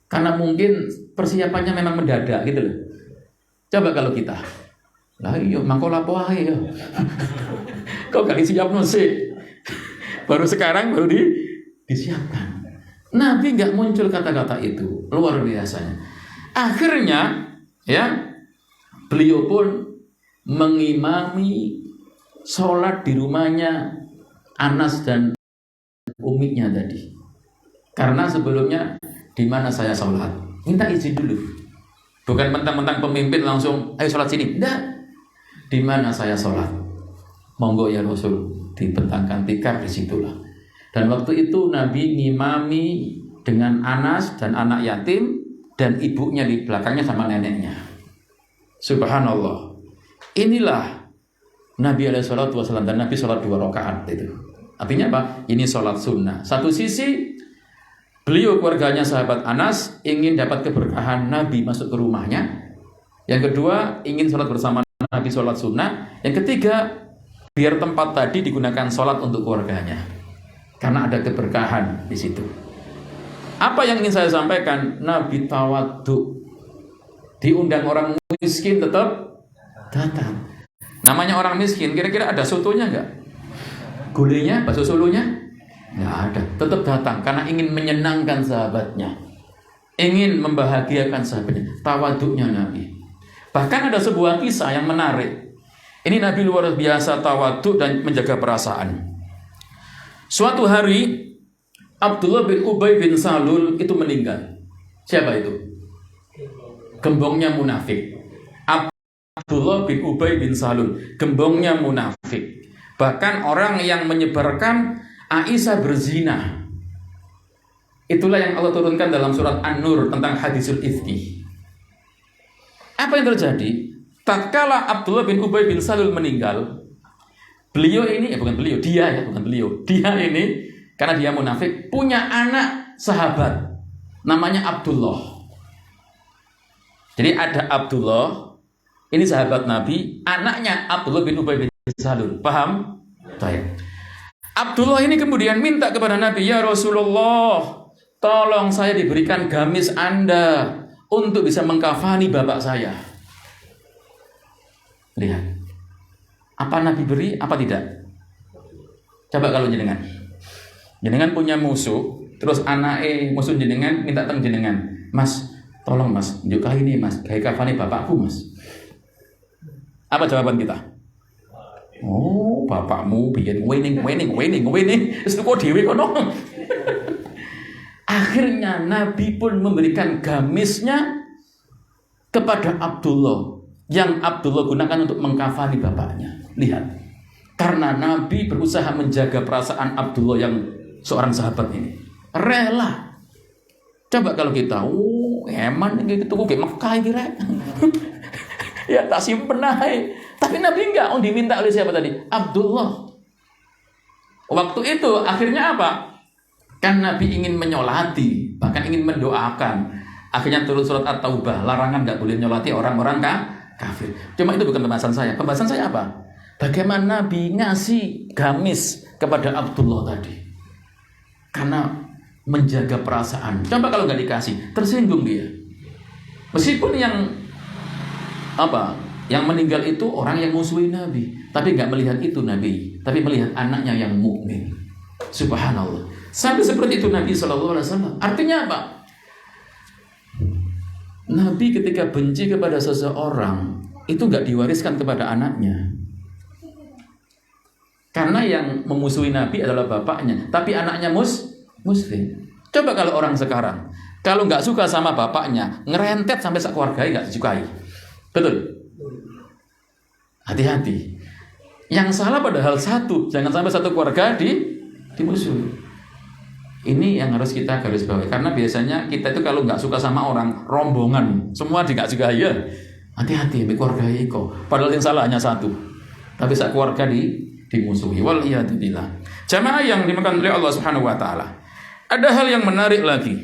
Karena mungkin persiapannya memang mendadak gitu loh. Coba kalau kita, lah iya, mangko lapo ae ya. Kok gak disiapno sih? baru sekarang disiapkan. Nabi nggak muncul kata-kata itu, luar biasanya. Akhirnya ya beliau pun mengimami sholat di rumahnya Anas dan uminya tadi. Karena sebelumnya di mana saya sholat, minta izin dulu. Bukan mentang-mentang pemimpin langsung ayo sholat sini. Tidak. Di mana saya sholat? Monggo ya Rasul, dibentangkan tikar di situlah. Dan waktu itu Nabi ngimami dengan Anas dan anak yatim dan ibunya di belakangnya sama neneknya. Subhanallah. Inilah Nabi SAW dan Nabi sholat 2 rakaat itu. Artinya apa? Ini sholat sunnah. Satu sisi beliau keluarganya sahabat Anas ingin dapat keberkahan Nabi masuk ke rumahnya. Yang kedua ingin sholat bersama Nabi sholat sunnah. Yang ketiga biar tempat tadi digunakan sholat untuk keluarganya. Karena ada keberkahan di situ. Apa yang ingin saya sampaikan? Nabi tawadhu. Diundang orang miskin tetap datang. Namanya orang miskin, kira-kira ada sotonya enggak? Gulenya, bakso solonya? Enggak ada. Tetap datang karena ingin menyenangkan sahabatnya. Ingin membahagiakan sahabatnya. Tawadhunya Nabi. Bahkan ada sebuah kisah yang menarik. Ini Nabi luar biasa tawadhu dan menjaga perasaan. Suatu hari Abdullah bin Ubay bin Salul itu meninggal. Siapa itu? Gembongnya munafik. Abdullah bin Ubay bin Salul, gembongnya munafik. Bahkan orang yang menyebarkan Aisyah berzina. Itulah yang Allah turunkan dalam surat An-Nur tentang hadisul ifki. Apa yang terjadi? Tatkala Abdullah bin Ubay bin Salul meninggal, beliau ini, dia ini karena dia munafik punya anak sahabat namanya Abdullah. Jadi ada Abdullah, ini sahabat Nabi, anaknya Abdullah bin Ubay bin Salul. Paham? Baik. Abdullah ini kemudian minta kepada Nabi, ya Rasulullah, tolong saya diberikan gamis Anda untuk bisa mengkafani bapak saya. Lihat. Apa Nabi beri, apa tidak? Coba kalau jenengan punya musuh, terus anake musuh jenengan minta teng jenengan, Mas, tolong Mas, juga ini Mas, gawe kafane bapakku Mas. Apa jawaban kita? Oh, bapakmu biyen winning, wis kok dhewe kono. Akhirnya Nabi pun memberikan gamisnya kepada Abdullah, yang Abdullah gunakan untuk mengkafani bapaknya. Lihat, karena Nabi berusaha menjaga perasaan Abdullah yang seorang sahabat ini, rela. Coba kalau kita, eman gitu kayak Mekah kira, ya tak simpen aja. Tapi Nabi enggak, diminta oleh siapa tadi? Abdullah. Waktu itu akhirnya apa? Kan Nabi ingin menyolati, bahkan ingin mendoakan. Akhirnya turun surat At-Taubah, larangan enggak boleh menyolati orang-orang kafir. Cuma itu bukan pembahasan saya. Pembahasan saya apa? Bagaimana Nabi ngasih gamis kepada Abdullah tadi? Karena menjaga perasaan. Coba kalau nggak dikasih, tersinggung dia. Meskipun yang meninggal itu orang yang musuhi Nabi, tapi nggak melihat itu Nabi, tapi melihat anaknya yang mukmin. Subhanallah. Sampai seperti itu Nabi SAW. Artinya apa? Nabi ketika benci kepada seseorang itu nggak diwariskan kepada anaknya. Karena yang memusuhi Nabi adalah bapaknya, tapi anaknya muslim. Coba kalau orang sekarang, kalau nggak suka sama bapaknya, ngerentet sampai sekeluarganya nggak disukai. Betul? Hati-hati. Yang salah padahal satu, jangan sampai satu keluarga dimusuhi. Ini yang harus kita garis bawahi. Karena biasanya kita itu kalau nggak suka sama orang, rombongan, semua nggak suka ya. Hati-hati, keluarga iko. Padahal yang salah hanya satu, tapi sekeluarga dimusuhi. Waliyadzubillah. Jamaah yang dimakan oleh Allah Subhanahu wa taala. Ada hal yang menarik lagi.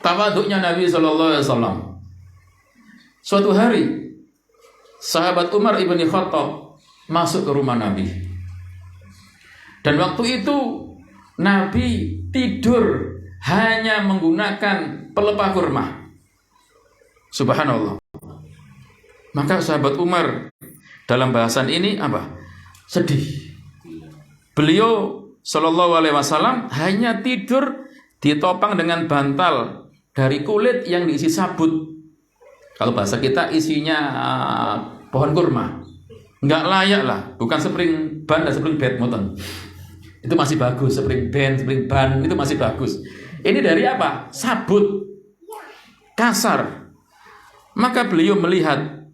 Tawaduknya Nabi sallallahu alaihi wasallam. Suatu hari sahabat Umar ibn Khattab masuk ke rumah Nabi. Dan waktu itu Nabi tidur hanya menggunakan pelepah kurma. Subhanallah. Maka sahabat Umar dalam bahasan ini apa? Sedih. Beliau Shallallahu Alaihi Wasallam hanya tidur ditopang dengan bantal dari kulit yang diisi sabut. Kalau bahasa kita isinya pohon kurma. Nggak layak lah, bukan spring ban dan spring bed moten. Itu masih bagus, spring ban itu masih bagus. Ini dari apa? Sabut, kasar. Maka beliau melihat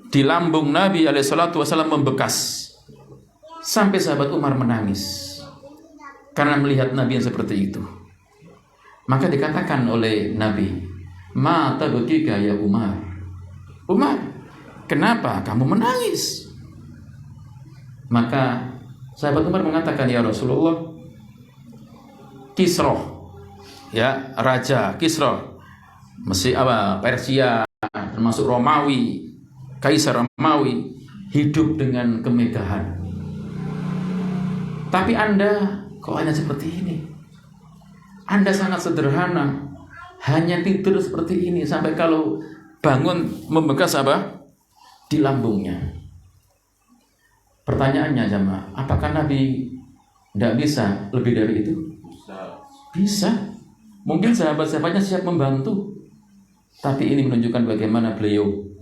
di lambung Nabi SAW membekas, sampai sahabat Umar menangis karena melihat Nabi yang seperti itu. Maka dikatakan oleh Nabi, "Ma tabkika ya Umar?" Umar, kenapa kamu menangis? Maka sahabat Umar mengatakan, "Ya Rasulullah, Kisra, ya raja Kisra, Persia, termasuk Romawi, Kaisar Romawi, hidup dengan kemegahan. Tapi Anda kok hanya seperti ini? Anda sangat sederhana, hanya tidur seperti ini, sampai kalau bangun membekas apa? Di lambungnya." Pertanyaannya jamaah, apakah Nabi tidak bisa lebih dari itu? Bisa. Mungkin sahabat-sahabatnya siap membantu. Tapi ini menunjukkan bagaimana beliau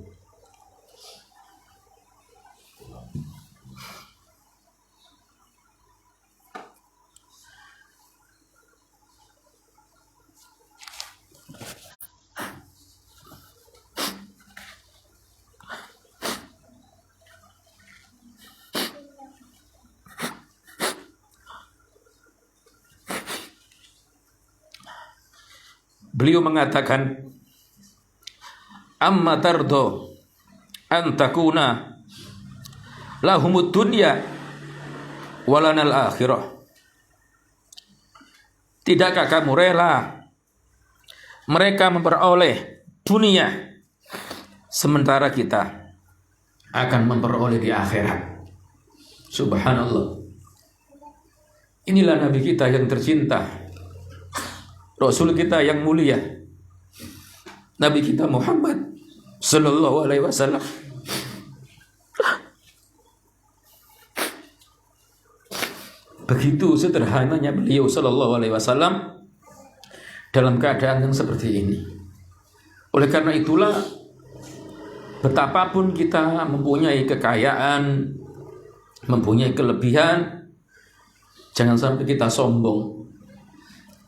mengatakan, "Amma tardo an takuna lahumud dunya walanal akhirah." Tidakkah kamu rela mereka memperoleh dunia sementara kita akan memperoleh di akhirat? Subhanallah. Inilah Nabi kita yang tercinta, Rasul kita yang mulia, Nabi kita Muhammad Sallallahu Alaihi Wasallam. Begitu sederhananya beliau Sallallahu Alaihi Wasallam dalam keadaan yang seperti ini. Oleh karena itulah, betapapun kita mempunyai kekayaan, mempunyai kelebihan, jangan sampai kita sombong.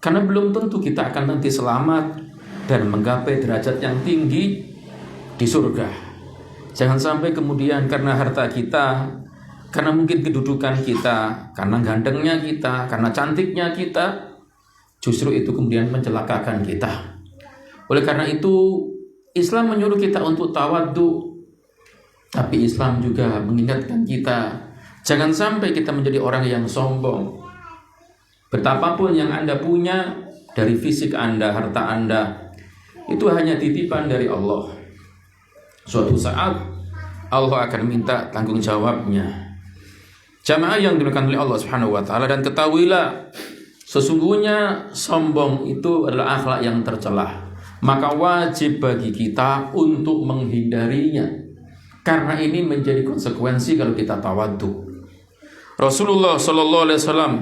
Karena belum tentu kita akan nanti selamat dan menggapai derajat yang tinggi di surga. Jangan sampai kemudian karena harta kita, karena mungkin kedudukan kita, karena gantengnya kita, karena cantiknya kita, justru itu kemudian mencelakakan kita. Oleh karena itu, Islam menyuruh kita untuk tawadhu, tapi Islam juga mengingatkan kita, jangan sampai kita menjadi orang yang sombong. Betapapun yang Anda punya, dari fisik Anda, harta Anda, itu hanya titipan dari Allah. Suatu saat Allah akan minta tanggung jawabnya. Jamaah yang dimuliakan oleh Allah Subhanahu wa taala, dan ketahuilah sesungguhnya sombong itu adalah akhlak yang tercela. Maka wajib bagi kita untuk menghindarinya, karena ini menjadi konsekuensi kalau kita tawadhu. Rasulullah sallallahu alaihi wasallam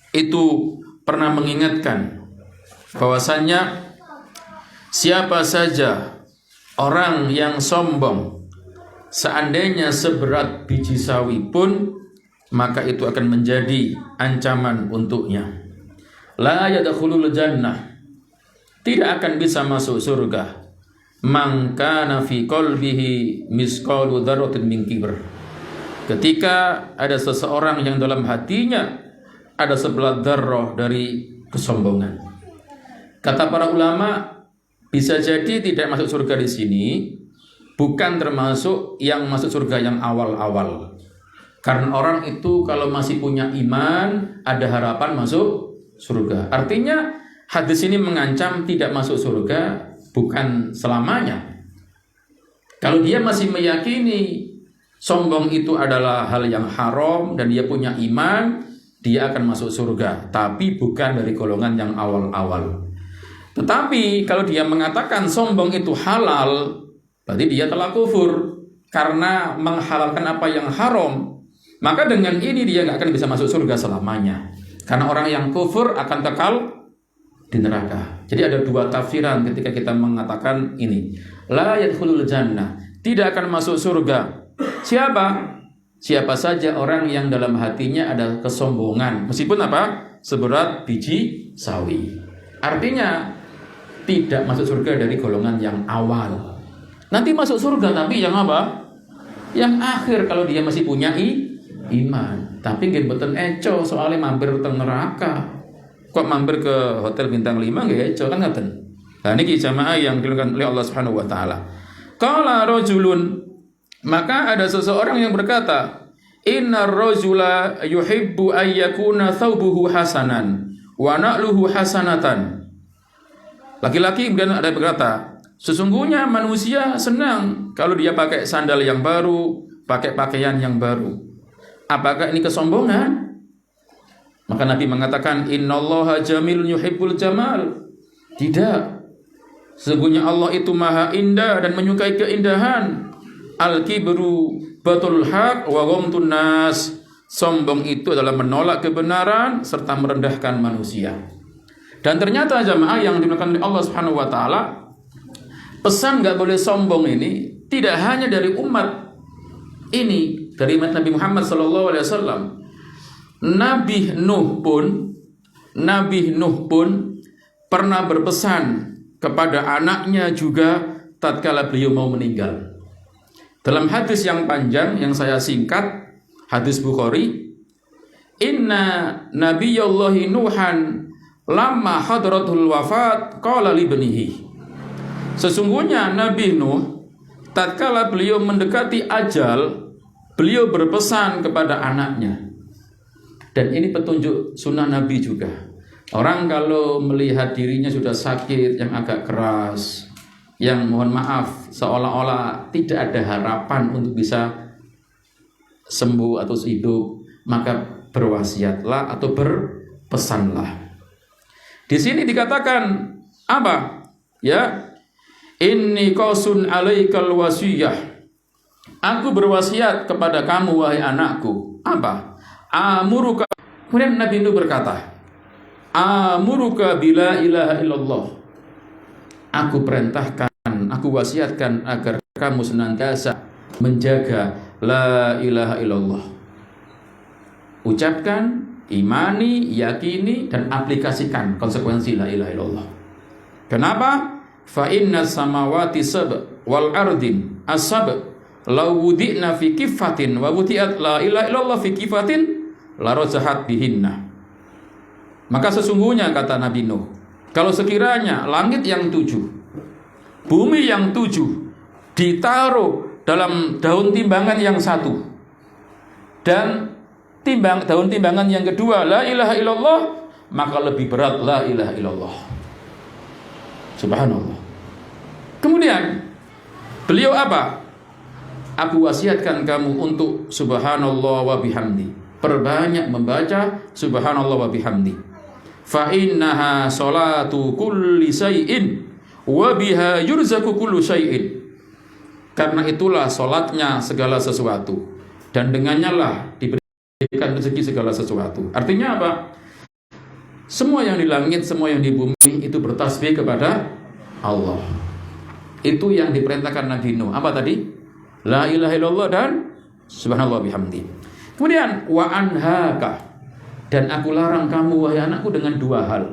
itu pernah mengingatkan bahwasannya siapa saja orang yang sombong, seandainya seberat biji sawi pun, maka itu akan menjadi ancaman untuknya. La yadkhulul jannah, tidak akan bisa masuk surga, man kana fi qalbihi misqalu dzarratin min kibr. Ketika ada seseorang yang dalam hatinya ada sebelah dzarrah dari kesombongan. Kata para ulama, bisa jadi tidak masuk surga di sini bukan termasuk yang masuk surga yang awal-awal. Karena orang itu kalau masih punya iman, ada harapan masuk surga. Artinya hadis ini mengancam tidak masuk surga bukan selamanya. Kalau dia masih meyakini sombong itu adalah hal yang haram dan dia punya iman, dia akan masuk surga, tapi bukan dari golongan yang awal-awal. Tetapi kalau dia mengatakan sombong itu halal, berarti dia telah kufur karena menghalalkan apa yang haram. maka dengan ini dia nggak akan bisa masuk surga selamanya. Karena orang yang kufur akan kekal di neraka. Jadi ada dua tafsiran ketika kita mengatakan ini. La yadkhulul jannah, tidak akan masuk surga. Siapa? Siapa saja orang yang dalam hatinya ada kesombongan, meskipun apa? Seberat biji sawi. Artinya tidak masuk surga dari golongan yang awal. Nanti masuk surga tapi yang apa? Yang akhir kalau dia masih punya iman. Tapi nggih mboten eco soalnya mampir teng neraka. Kok mampir ke hotel bintang 5 nggih eco kan ngoten. Nah niki jamaah yang dilakukan oleh Allah Subhanahu wa taala. Qala rajulun, maka ada seseorang yang berkata, innar rajula yuhibbu ayyakuna thawbuhu hasanan wa na'luhu hasanatan. Laki-laki kemudian ada berkata, sesungguhnya manusia senang kalau dia pakai sandal yang baru, pakai pakaian yang baru. Apakah ini kesombongan? Maka Nabi mengatakan, innallaha jamilun yuhibbul jamal. Tidak. Sesungguhnya Allah itu maha indah dan menyukai keindahan. Al-kibru batul haq wa ghamtun nas. Sombong itu adalah menolak kebenaran serta merendahkan manusia. Dan ternyata jamaah yang dimakan oleh Allah Subhanahu wa taala, pesan enggak boleh sombong ini tidak hanya dari umat ini, dari umat Nabi Muhammad sallallahu alaihi wasallam. Nabi Nuh pun pernah berpesan kepada anaknya juga tatkala beliau mau meninggal. Dalam hadis yang panjang yang saya singkat, hadis Bukhari, inna nabiyallahi Nuhan lamma hadratul wafat qala li ibnihi. Sesungguhnya Nabi Nuh tatkala beliau mendekati ajal, beliau berpesan kepada anaknya. Dan ini petunjuk sunnah Nabi juga. Orang kalau melihat dirinya sudah sakit, yang agak keras, yang mohon maaf seolah-olah tidak ada harapan untuk bisa sembuh atau hidup, maka berwasiatlah atau berpesanlah. Di sini dikatakan apa? Ya, inni qasun alaikal wasiyah. Aku berwasiat kepada kamu wahai anakku. Apa? Amuruka. Kemudian Nabi Nuh berkata, amuruka bila ilaha illallah. Aku perintahkan, aku wasiatkan agar kamu senantiasa menjaga la ilaha illallah. Ucapkan, imani, yakini, dan aplikasikan konsekuensi la ilaha illallah. Kenapa? Fa inna samawati sab' wal ardin as-sab' law wudi'na fi kifatin wa wudi'at la ilaha illallah fi kifatin la rajahat bihinna. Maka sesungguhnya kata Nabi Nuh, kalau sekiranya langit yang 7, bumi yang 7 ditaruh dalam daun timbangan yang 1 dan daun timbangan yang kedua la ilaha illallah, maka lebih berat la ilaha illallah. Subhanallah. Kemudian beliau apa? Aku wasiatkan kamu untuk subhanallah wa bihamdi. Perbanyak membaca subhanallah wa bihamdi. Fa innaha salatu kulli syai'in wa biha yurzaku kullu syai'in. Karena itulah salatnya segala sesuatu dan dengannya lah diberikan rezeki segala sesuatu. Artinya apa? Semua yang di langit, semua yang di bumi itu bertasbih kepada Allah. Itu yang diperintahkan Nabi Nuh. Apa tadi? La ilaha illallah dan subhanallah bihamdi. Kemudian wa anhaka, dan aku larang kamu wahai anakku dengan 2 hal.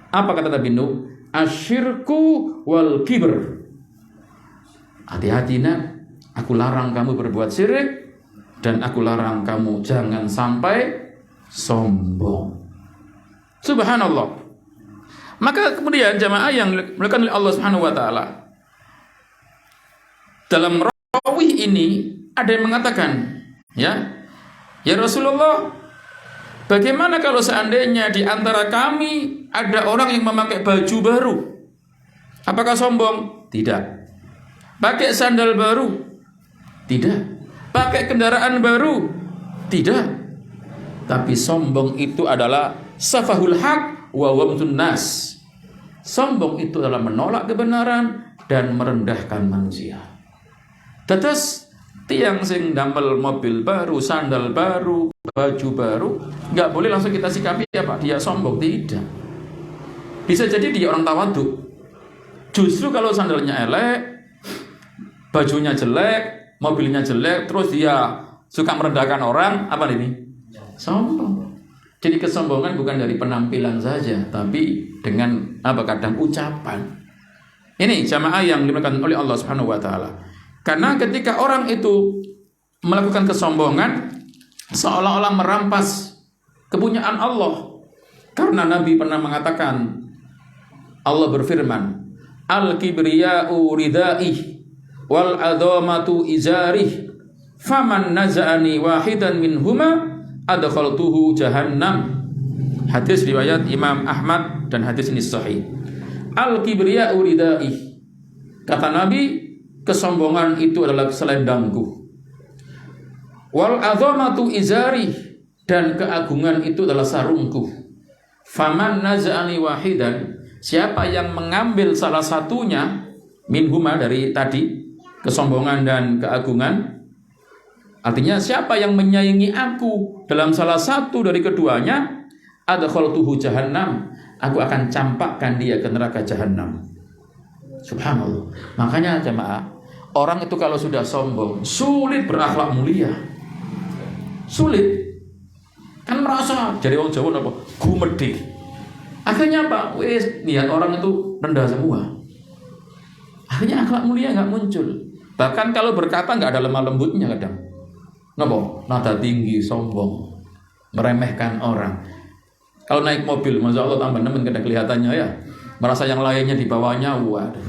Apa kata Nabi Nuh? Asyirku wal kibr. Hati-hati nak, aku larang kamu berbuat syirik dan aku larang kamu jangan sampai sombong. Subhanallah. Maka kemudian jamaah yang dimuliakan oleh Allah Subhanahu wa taala, dalam rawi ini ada yang mengatakan, ya Rasulullah, bagaimana kalau seandainya di antara kami ada orang yang memakai baju baru? Apakah sombong? Tidak. Pakai sandal baru? Tidak. Pakai kendaraan baru? Tidak. Tapi sombong itu adalah safahul haq wa wamtun nas. Sombong itu adalah menolak kebenaran dan merendahkan manusia. Tetes tiang sing damel mobil baru, sandal baru, baju baru, nggak boleh langsung kita sikapi apa dia sombong, tidak. Bisa jadi dia orang tawadhu. Justru kalau sandalnya elek, bajunya jelek, mobilnya jelek, terus dia suka merendahkan orang, apa ini? Sombong. Jadi kesombongan bukan dari penampilan saja, tapi dengan kadang ucapan. Ini jamaah yang dimuliakan oleh Allah Subhanahu wa taala. Karena ketika orang itu melakukan kesombongan, seolah-olah merampas kepunyaan Allah. Karena Nabi pernah mengatakan, Allah berfirman, Al-kibriya'u ridha'i wal adhamatu izarih faman naza'ani wahidan minhuma adkhaltuhu jahannam. Hadis riwayat Imam Ahmad dan hadis ini sahih. Al-kibriya'u ridha'i, kata Nabi, kesombongan itu adalah selendangku. Wal adhamatu izarih, dan keagungan itu adalah sarungku. Faman naza'ani wahidan, siapa yang mengambil salah satunya minhuma dari tadi kesombongan dan keagungan, artinya siapa yang menyaingi aku dalam salah satu dari keduanya, adkhaltuhu jahannam, aku akan campakkan dia ke neraka jahannam. Subhanallah. Makanya jemaah, orang itu kalau sudah sombong sulit berakhlak mulia. Sulit. Kan merasa jadi orang Jawa apa? Gumedhe. Akhirnya apa? Wis lihat orang itu rendah semua. Akhirnya akhlak mulia enggak muncul. Bahkan kalau berkata enggak ada lemah lembutnya kadang. Napa? Nada tinggi, sombong, meremehkan orang. Kalau naik mobil, Masya Allah tambah nemen kadang kelihatannya ya. Merasa yang lainnya di bawahnya, waduh.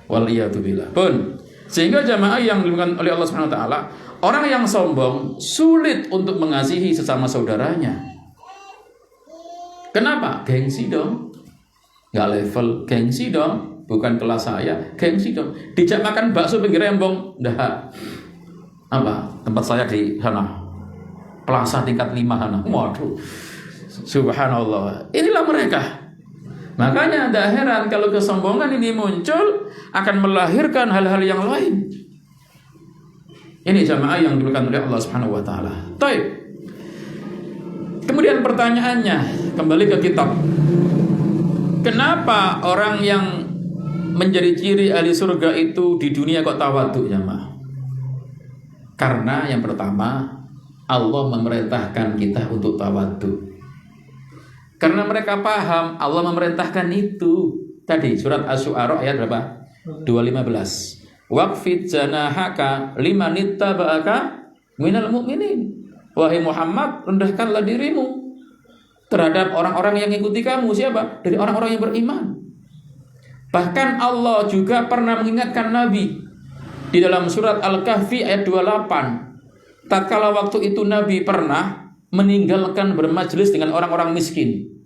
Waliyatubillah. Pun sehingga jamaah yang dimuliakan oleh Allah Subhanahu wa taala, orang yang sombong sulit untuk mengasihi sesama saudaranya. Kenapa? Gengsi dong. Enggak level, gengsi dong. Bukan kelas saya, gengsi dong. Dijak makan bakso pinggir rembong, dah. Apa? Tempat saya di sana. Plaza tingkat 5 sana. Waduh. Subhanallah. Inilah mereka. Makanya tidak heran kalau kesombongan ini muncul akan melahirkan hal-hal yang lain. Ini jamaah yang dimuliakan oleh Allah Subhanahu wa taala. Baik. Kemudian pertanyaannya, kembali ke kitab. Kenapa orang yang menjadi ciri ahli surga itu di dunia kok tawadhu, jamaah? Karena yang pertama, Allah memerintahkan kita untuk tawadhu. Karena mereka paham Allah memerintahkan itu. Tadi surat Asy-Syu'ara ayat berapa? 215. Waqfid janahaka limanittaba'aka minal mu'minin. Wahai Muhammad, rendahkanlah dirimu terhadap orang-orang yang mengikuti kamu. Siapa? Dari orang-orang yang beriman. Bahkan Allah juga pernah mengingatkan Nabi di dalam surat Al-Kahfi ayat 28. Tatkala waktu itu Nabi pernah meninggalkan bermajlis dengan orang-orang miskin.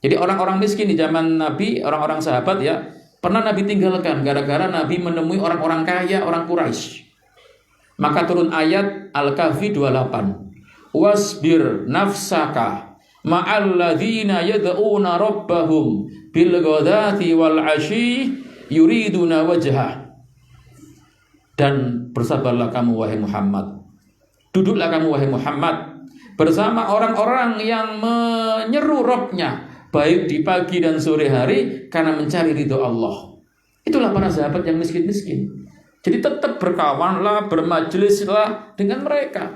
Jadi orang-orang miskin di zaman Nabi, orang-orang sahabat ya, pernah Nabi tinggalkan gara-gara Nabi menemui orang-orang kaya, orang Quraisy. Maka turun ayat Al-Kahfi 28. Wasbir nafsaka ma'alladzina yad'una rabbahum bil ghadati wal 'ashyi yuriduna wajhah. Dan bersabarlah kamu wahai Muhammad. Duduklah kamu wahai Muhammad bersama orang-orang yang menyeru Rabb-nya baik di pagi dan sore hari karena mencari ridho Allah. Itulah para sahabat yang miskin-miskin. Jadi tetap berkawanlah, bermajlislah dengan mereka.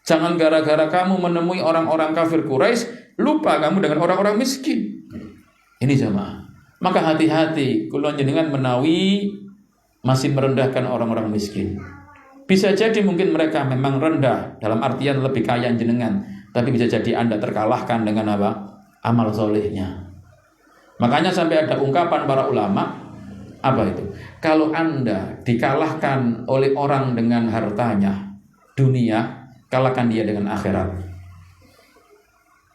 Jangan gara-gara kamu menemui orang-orang kafir Quraisy lupa kamu dengan orang-orang miskin. Ini jamaah. Maka hati-hati kula jenengan menawi masih merendahkan orang-orang miskin. Bisa jadi mungkin mereka memang rendah dalam artian lebih kaya jenengan, tapi bisa jadi Anda terkalahkan dengan apa? Amal solehnya. Makanya sampai ada ungkapan para ulama, apa itu? Kalau Anda dikalahkan oleh orang dengan hartanya dunia, kalahkan dia dengan akhirat.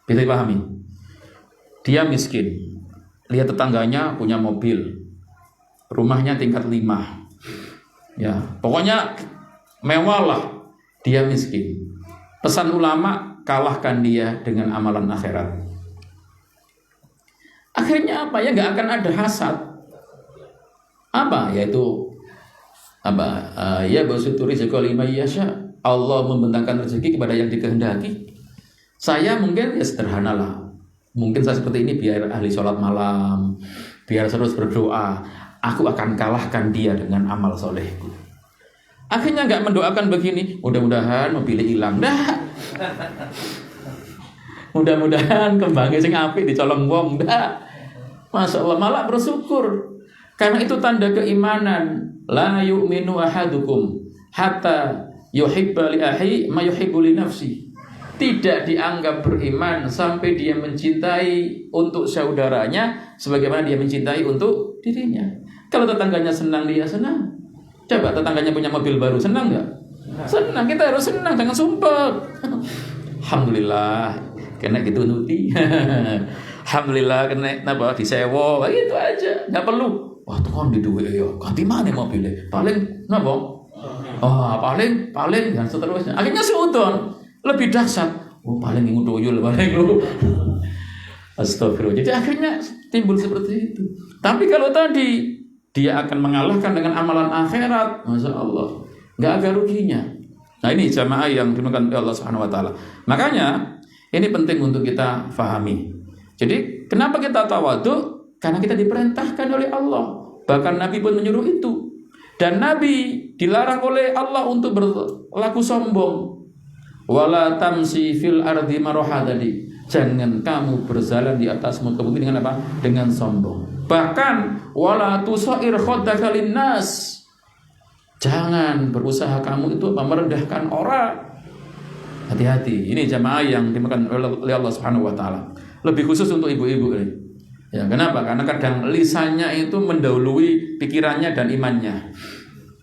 Bisa dipahami? Dia miskin, lihat tetangganya punya mobil, rumahnya tingkat 5. Ya, pokoknya mewah lah. Dia miskin. Pesan ulama, kalahkan dia dengan amalan akhirat. Akhirnya apa ya? Nggak akan ada hasad. Apa? Yaitu Ya basutu rizqa liman yasha. Allah membentangkan rezeki kepada yang dikehendaki. Saya mungkin ya sederhana lah. Mungkin saya seperti ini biar ahli sholat malam, biar terus berdoa. Aku akan kalahkan dia dengan amal solehku. Akhirnya nggak mendoakan begini. Mudah-mudahan mobilnya hilang. Dah. Mudah-mudahan kembangnya sing apik dicolong wong. Dah. Masya Allah, malah bersyukur. Karena itu tanda keimanan. La yu'minu ahadukum hatta yuhibba li akhi ma yuhibbu li nafsi. Tidak dianggap beriman sampai dia mencintai untuk saudaranya sebagaimana dia mencintai untuk dirinya. Kalau tetangganya senang, dia senang. Coba tetangganya punya mobil baru, senang nggak? Senang, kita harus senang, jangan sumpah. Alhamdulillah, kena gitu nuti. Alhamdulillah kena napa disewa, gitu aja, nggak perlu. Wah, tuh kan di duit ya, ganti mana mobilnya? Paling napa? Paling dan seterusnya. Akhirnya seudon lebih dahsyat. Oh, paling ingin tuyul, paling lu. Astagfirullah. Jadi akhirnya timbul seperti itu. Tapi kalau tadi dia akan mengalahkan dengan amalan akhirat, masya Allah, nggak ada ruginya. Nah ini jamaah yang dimakan oleh Allah Subhanahu Wa Taala. Makanya ini penting untuk kita fahami. Jadi kenapa kita tawadhu? Karena kita diperintahkan oleh Allah. Bahkan Nabi pun menyuruh itu. Dan Nabi dilarang oleh Allah untuk berlaku sombong. Wala tamsi fil ardi maraha tadi. Jangan kamu berjalan di atas muka bumi dengan apa? Dengan sombong. Bahkan wala tusair khaddaka linnas. Jangan berusaha kamu itu merendahkan orang. Hati-hati. Ini jamaah yang dimakan oleh Allah Subhanahu Wa Taala. Lebih khusus untuk ibu-ibu ini. Ya, kenapa? Karena kadang lisannya itu mendahului pikirannya dan imannya.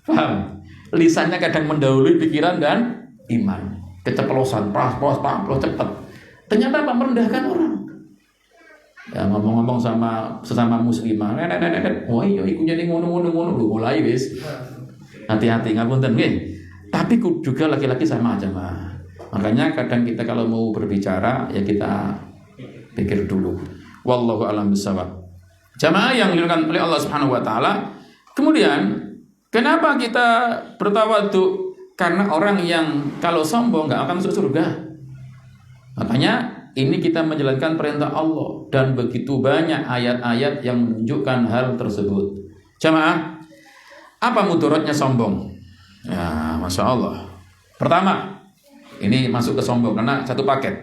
Paham? Lisannya kadang mendahului pikiran dan iman. Keceplosan, pros cepat. Ternyata apa? Merendahkan orang. Ya, ngomong-ngomong sama sesama muslimah, wah iya ikunya ning ngono-ngono lho mulai wis. Hati-hati ngapunten nggih. Tapi juga laki-laki sama aja, Mas. Makanya kadang kita kalau mau berbicara ya kita pikir dulu. Wallahu a'lam bishawab. Jamaah yang dimuliakan oleh Allah Subhanahu Wa Taala. Kemudian kenapa kita bertawadhu? Karena orang yang kalau sombong nggak akan masuk surga. Makanya ini kita menjalankan perintah Allah dan begitu banyak ayat-ayat yang menunjukkan hal tersebut. Jamaah, apa mudaratnya sombong? Ya, masya Allah. Pertama, ini masuk ke sombong karena satu paket.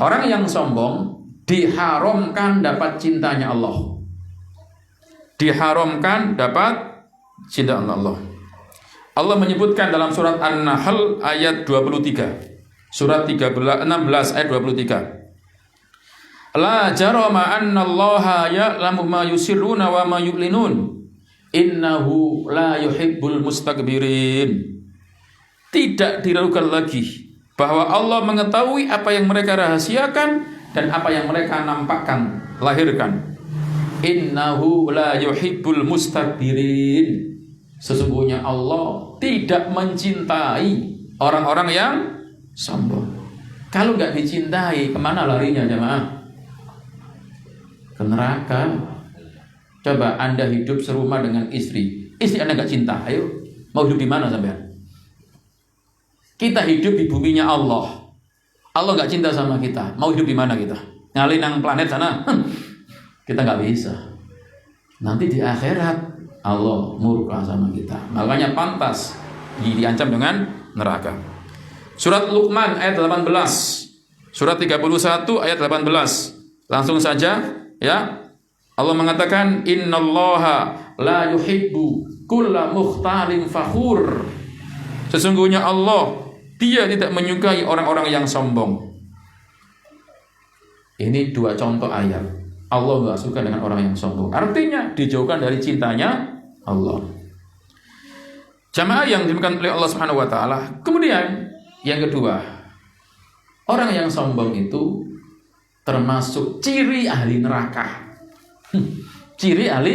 Orang yang sombong diharamkan dapat cintanya Allah. Diharamkan dapat cinta Allah. Allah menyebutkan dalam surat An-Nahl ayat 23. Surat 16 ayat 23. La jarama annallaha ya'lamu ma yusirruna wa ma yu'linun. Innahu la yuhibbul mustakbirin. Tidak diragukan lagi bahwa Allah mengetahui apa yang mereka rahasiakan dan apa yang mereka nampakkan, lahirkan. Innahu la yuhibbul mustakbirin. Sesungguhnya Allah tidak mencintai orang-orang yang sombong. Kalau nggak dicintai, kemana larinya jemaah? Ke neraka. Coba Anda hidup serumah dengan istri Anda nggak cinta, ayo mau hidup di mana sampean? Kita hidup di buminya Allah. Allah nggak cinta sama kita, mau hidup di mana kita? Ngalih nang planet sana? Kita nggak bisa. Nanti di akhirat Allah murka sama kita. Makanya pantas diancam dengan neraka. Surat Luqman ayat 18. Surat 31 ayat 18. Langsung saja ya. Allah mengatakan innallaha la yuhibbu kulla mukhtalin fakhur. Sesungguhnya Allah Dia tidak menyukai orang-orang yang sombong. Ini dua contoh ayat. Allah nggak suka dengan orang yang sombong. Artinya dijauhkan dari cintanya Allah. Jamaah yang dimakan oleh Allah Subhanahu Wa Taala. Kemudian yang kedua, orang yang sombong itu termasuk ciri ahli neraka. Ciri ahli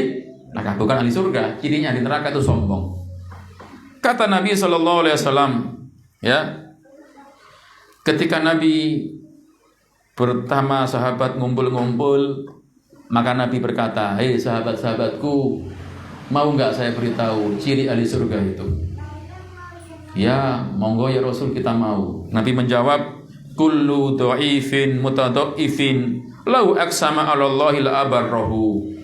neraka, bukan ahli surga. Cirinya ahli neraka itu sombong. Kata Nabi SAW, ya, ketika Nabi pertama sahabat ngumpul-ngumpul, maka Nabi berkata, hei sahabat-sahabatku, Mau nggak saya beritahu ciri ahli surga itu? Ya, monggo ya Rasul, kita mau. Nabi menjawab, kullu dhaifin mutadhaifin lau aqsama 'ala Allahi la abarrahu.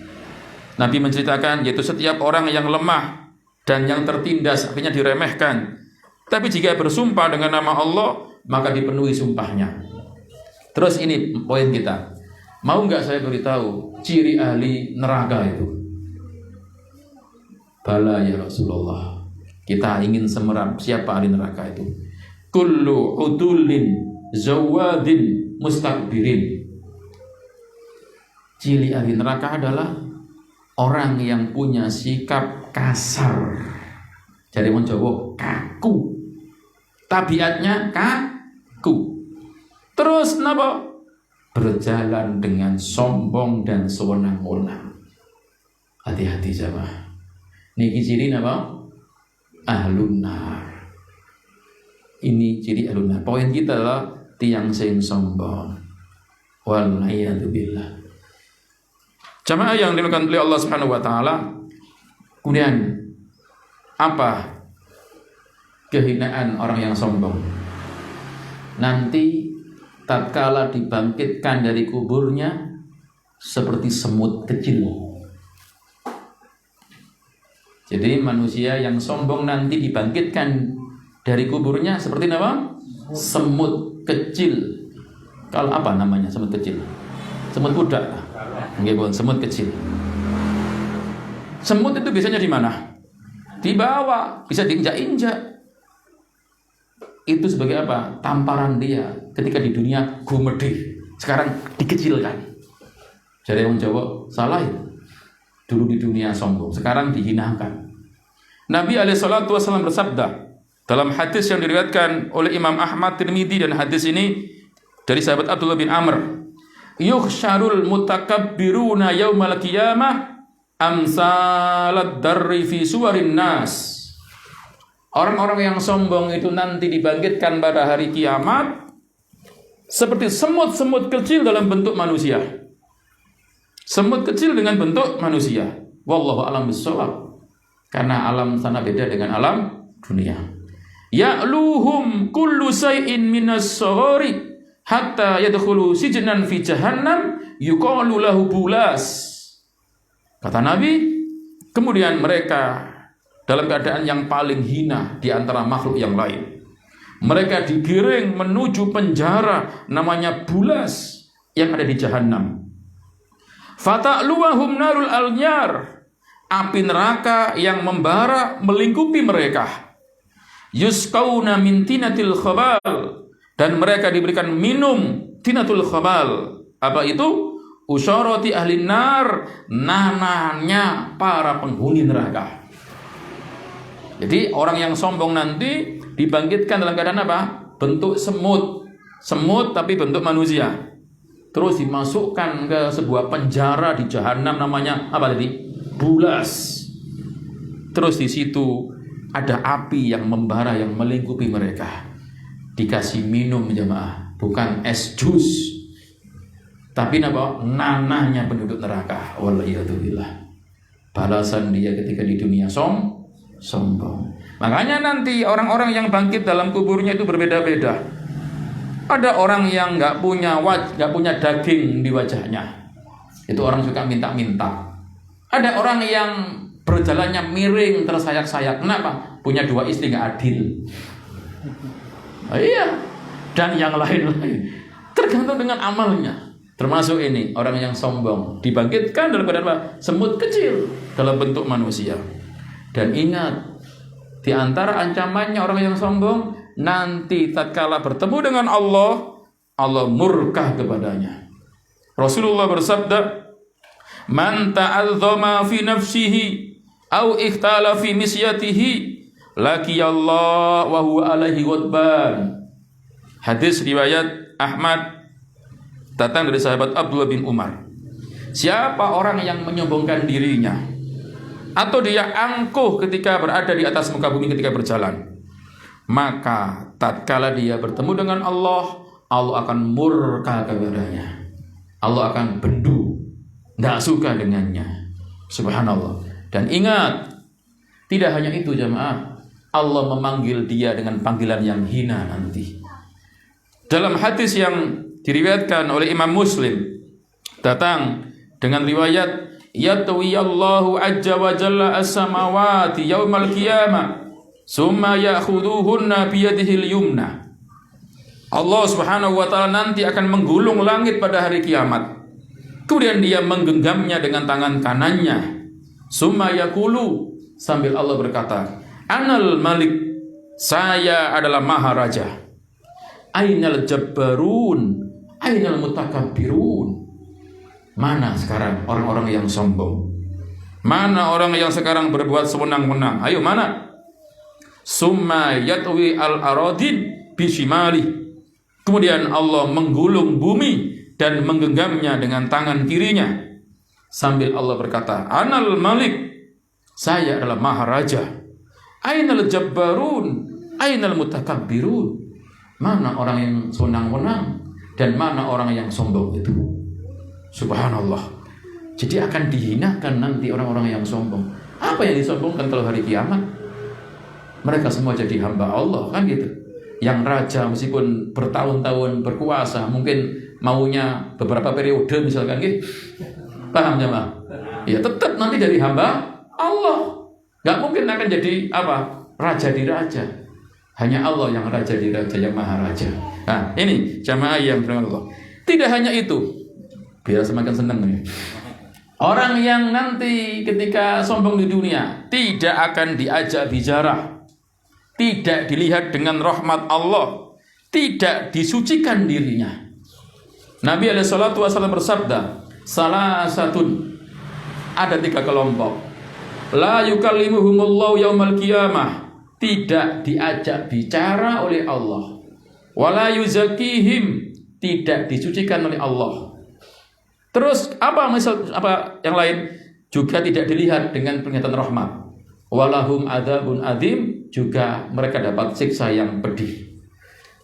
Nabi menceritakan yaitu setiap orang yang lemah dan yang tertindas, artinya diremehkan, tapi jika bersumpah dengan nama Allah, maka dipenuhi sumpahnya. Terus ini poin kita. Mau nggak saya beritahu ciri ahli neraka itu? Bala ya Rasulullah. Kita ingin semerap siapa ahli neraka itu. Kullu udulin zawadin mustakbirin. Ciri ahli neraka adalah orang yang punya sikap kasar. Jadi wong Jawa kaku. Tabiatnya kaku. Terus napa? Berjalan dengan sombong dan sewenang-wenang. Hati-hati jamaah. Niki ciri napa? Ahlun nar. Ini ciri ahlun nar. Poin kita adalah tiang sing sombong. Wal'iyadzubillah. Jamaah yang dimuliakan oleh Allah Subhanahu wa taala. Kemudian apa kehinaan orang yang sombong? Nanti tatkala dibangkitkan dari kuburnya seperti semut kecil. Jadi manusia yang sombong nanti dibangkitkan dari kuburnya seperti apa? Semut kecil. Kalau apa namanya semut kecil? Semut budak. Nggih, bukan semut kecil. Semut itu biasanya di mana? Di bawah, bisa diinjak-injak. Itu sebagai apa? Tamparan dia ketika di dunia gumedhe. Sekarang dikecilkan. Jadi orang Jawa salah ya. Dulu di dunia sombong, sekarang dihinakan. Nabi SAW bersabda dalam hadis yang diriwayatkan oleh Imam Ahmad, Tirmidzi, dan hadis ini dari sahabat Abdullah bin Amr. Yuhsyarul mutakabbiruna yaumal qiyamah amsalad darri fi suwarin nas. Orang-orang yang sombong itu nanti dibangkitkan pada hari kiamat seperti semut-semut kecil dalam bentuk manusia. Semut kecil dengan bentuk manusia. Wallahu a'lam bishawab. Karena alam sana beda dengan alam dunia. Ya'luhum kullu shay'in minas saghari hatta yadkhulu sijnan fi jahannam yuqalu lahu bulas. Kata Nabi, kemudian mereka dalam keadaan yang paling hina di antara makhluk yang lain. Mereka digiring menuju penjara namanya bulas yang ada di jahannam. Fata'luwahum narul al-nyar. Api neraka yang membara melingkupi mereka. Yusqauna min tinatil khabal. Dan mereka diberikan minum tinatul khabal. Apa itu? Usyarati ahli nar. Nananya para penghuni neraka. Jadi orang yang sombong nanti dibangkitkan dalam keadaan apa? Bentuk semut. Semut tapi bentuk manusia. Terus dimasukkan ke sebuah penjara di jahanam namanya apa tadi? Bulas. Terus di situ ada api yang membara yang melingkupi mereka. Dikasih minum jemaah, bukan es jus. Tapi apa? Nanahnya penduduk neraka. Waliyadzubillah. Balasan dia ketika di dunia sombong. Makanya nanti orang-orang yang bangkit dalam kuburnya itu berbeda-beda. Ada orang yang nggak punya daging di wajahnya. Itu orang suka minta-minta. Ada orang yang berjalannya miring tersayak-sayak. Kenapa? Punya 2 istri nggak adil. Iya. Dan yang lain-lain. Tergantung dengan amalnya. Termasuk ini orang yang sombong dibangkitkan dalam keadaan apa? Semut kecil dalam bentuk manusia. Dan ingat, di antara ancamannya orang yang sombong, nanti tatkala bertemu dengan Allah, Allah murka kepadanya. Rasulullah bersabda, "Man ta'azzama fi nafsihi au ikhtala fi misyatihi, laqiyallah wa huwa alaihi ghadban." Hadis riwayat Ahmad, datang dari sahabat Abdullah bin Umar. Siapa orang yang menyombongkan dirinya atau dia angkuh ketika berada di atas muka bumi ketika berjalan, maka tatkala dia bertemu dengan Allah, Allah akan murka kepadanya. Allah akan bendu, tidak suka dengannya. Subhanallah. Dan ingat, tidak hanya itu jamaah, Allah memanggil dia dengan panggilan yang hina nanti. Dalam hadis yang diriwayatkan oleh Imam Muslim, datang dengan riwayat, yatwi Allahu azza wa jalla as-samawati yaumal qiyamah summa ya'khuduhunna biyadihil yumna. Allah Subhanahu wa taala nanti akan menggulung langit pada hari kiamat. Kemudian dia menggenggamnya dengan tangan kanannya. Summa yaqulu, sambil Allah berkata, Anal Malik, saya adalah Maharaja. Ainal Jabbarun, ainal Mutakabbirun. Mana sekarang orang-orang yang sombong? Mana orang yang sekarang berbuat sewenang-wenang? Ayo mana? Summa yatwi al-aradin bishimali. Kemudian Allah menggulung bumi dan menggenggamnya dengan tangan kirinya. Sambil Allah berkata, Anal Malik, saya adalah Maharaja. Ainal Jabbarun, ainal Mutakabbirun. Mana orang yang sewenang-wenang dan mana orang yang sombong itu? Subhanallah. Jadi akan dihinakan nanti orang-orang yang sombong. Apa yang disombongkan kalau hari kiamat? Mereka semua jadi hamba Allah, kan gitu. Yang raja meskipun bertahun-tahun berkuasa, mungkin maunya beberapa periode misalkan gitu. Paham jemaah? Ya tetap nanti jadi hamba Allah. Gak mungkin akan jadi apa? Raja di raja. Hanya Allah yang raja di raja, yang maharaja. Nah ini jemaah yang berdoa Allah. Tidak hanya itu, biar semakin senang nih. Orang yang nanti ketika sombong di dunia tidak akan diajak bicara, tidak dilihat dengan rahmat Allah, tidak disucikan dirinya. Nabi SAW bersabda, salasatun, ada 3 kelompok. La yukallimuhumullahu yaumal qiyamah, tidak diajak bicara oleh Allah. Wala yuzakihim, tidak disucikan oleh Allah. Terus apa yang lain? Juga tidak dilihat dengan penglihatan rahmat. Walahum adzabun adzim, juga mereka dapat siksa yang pedih.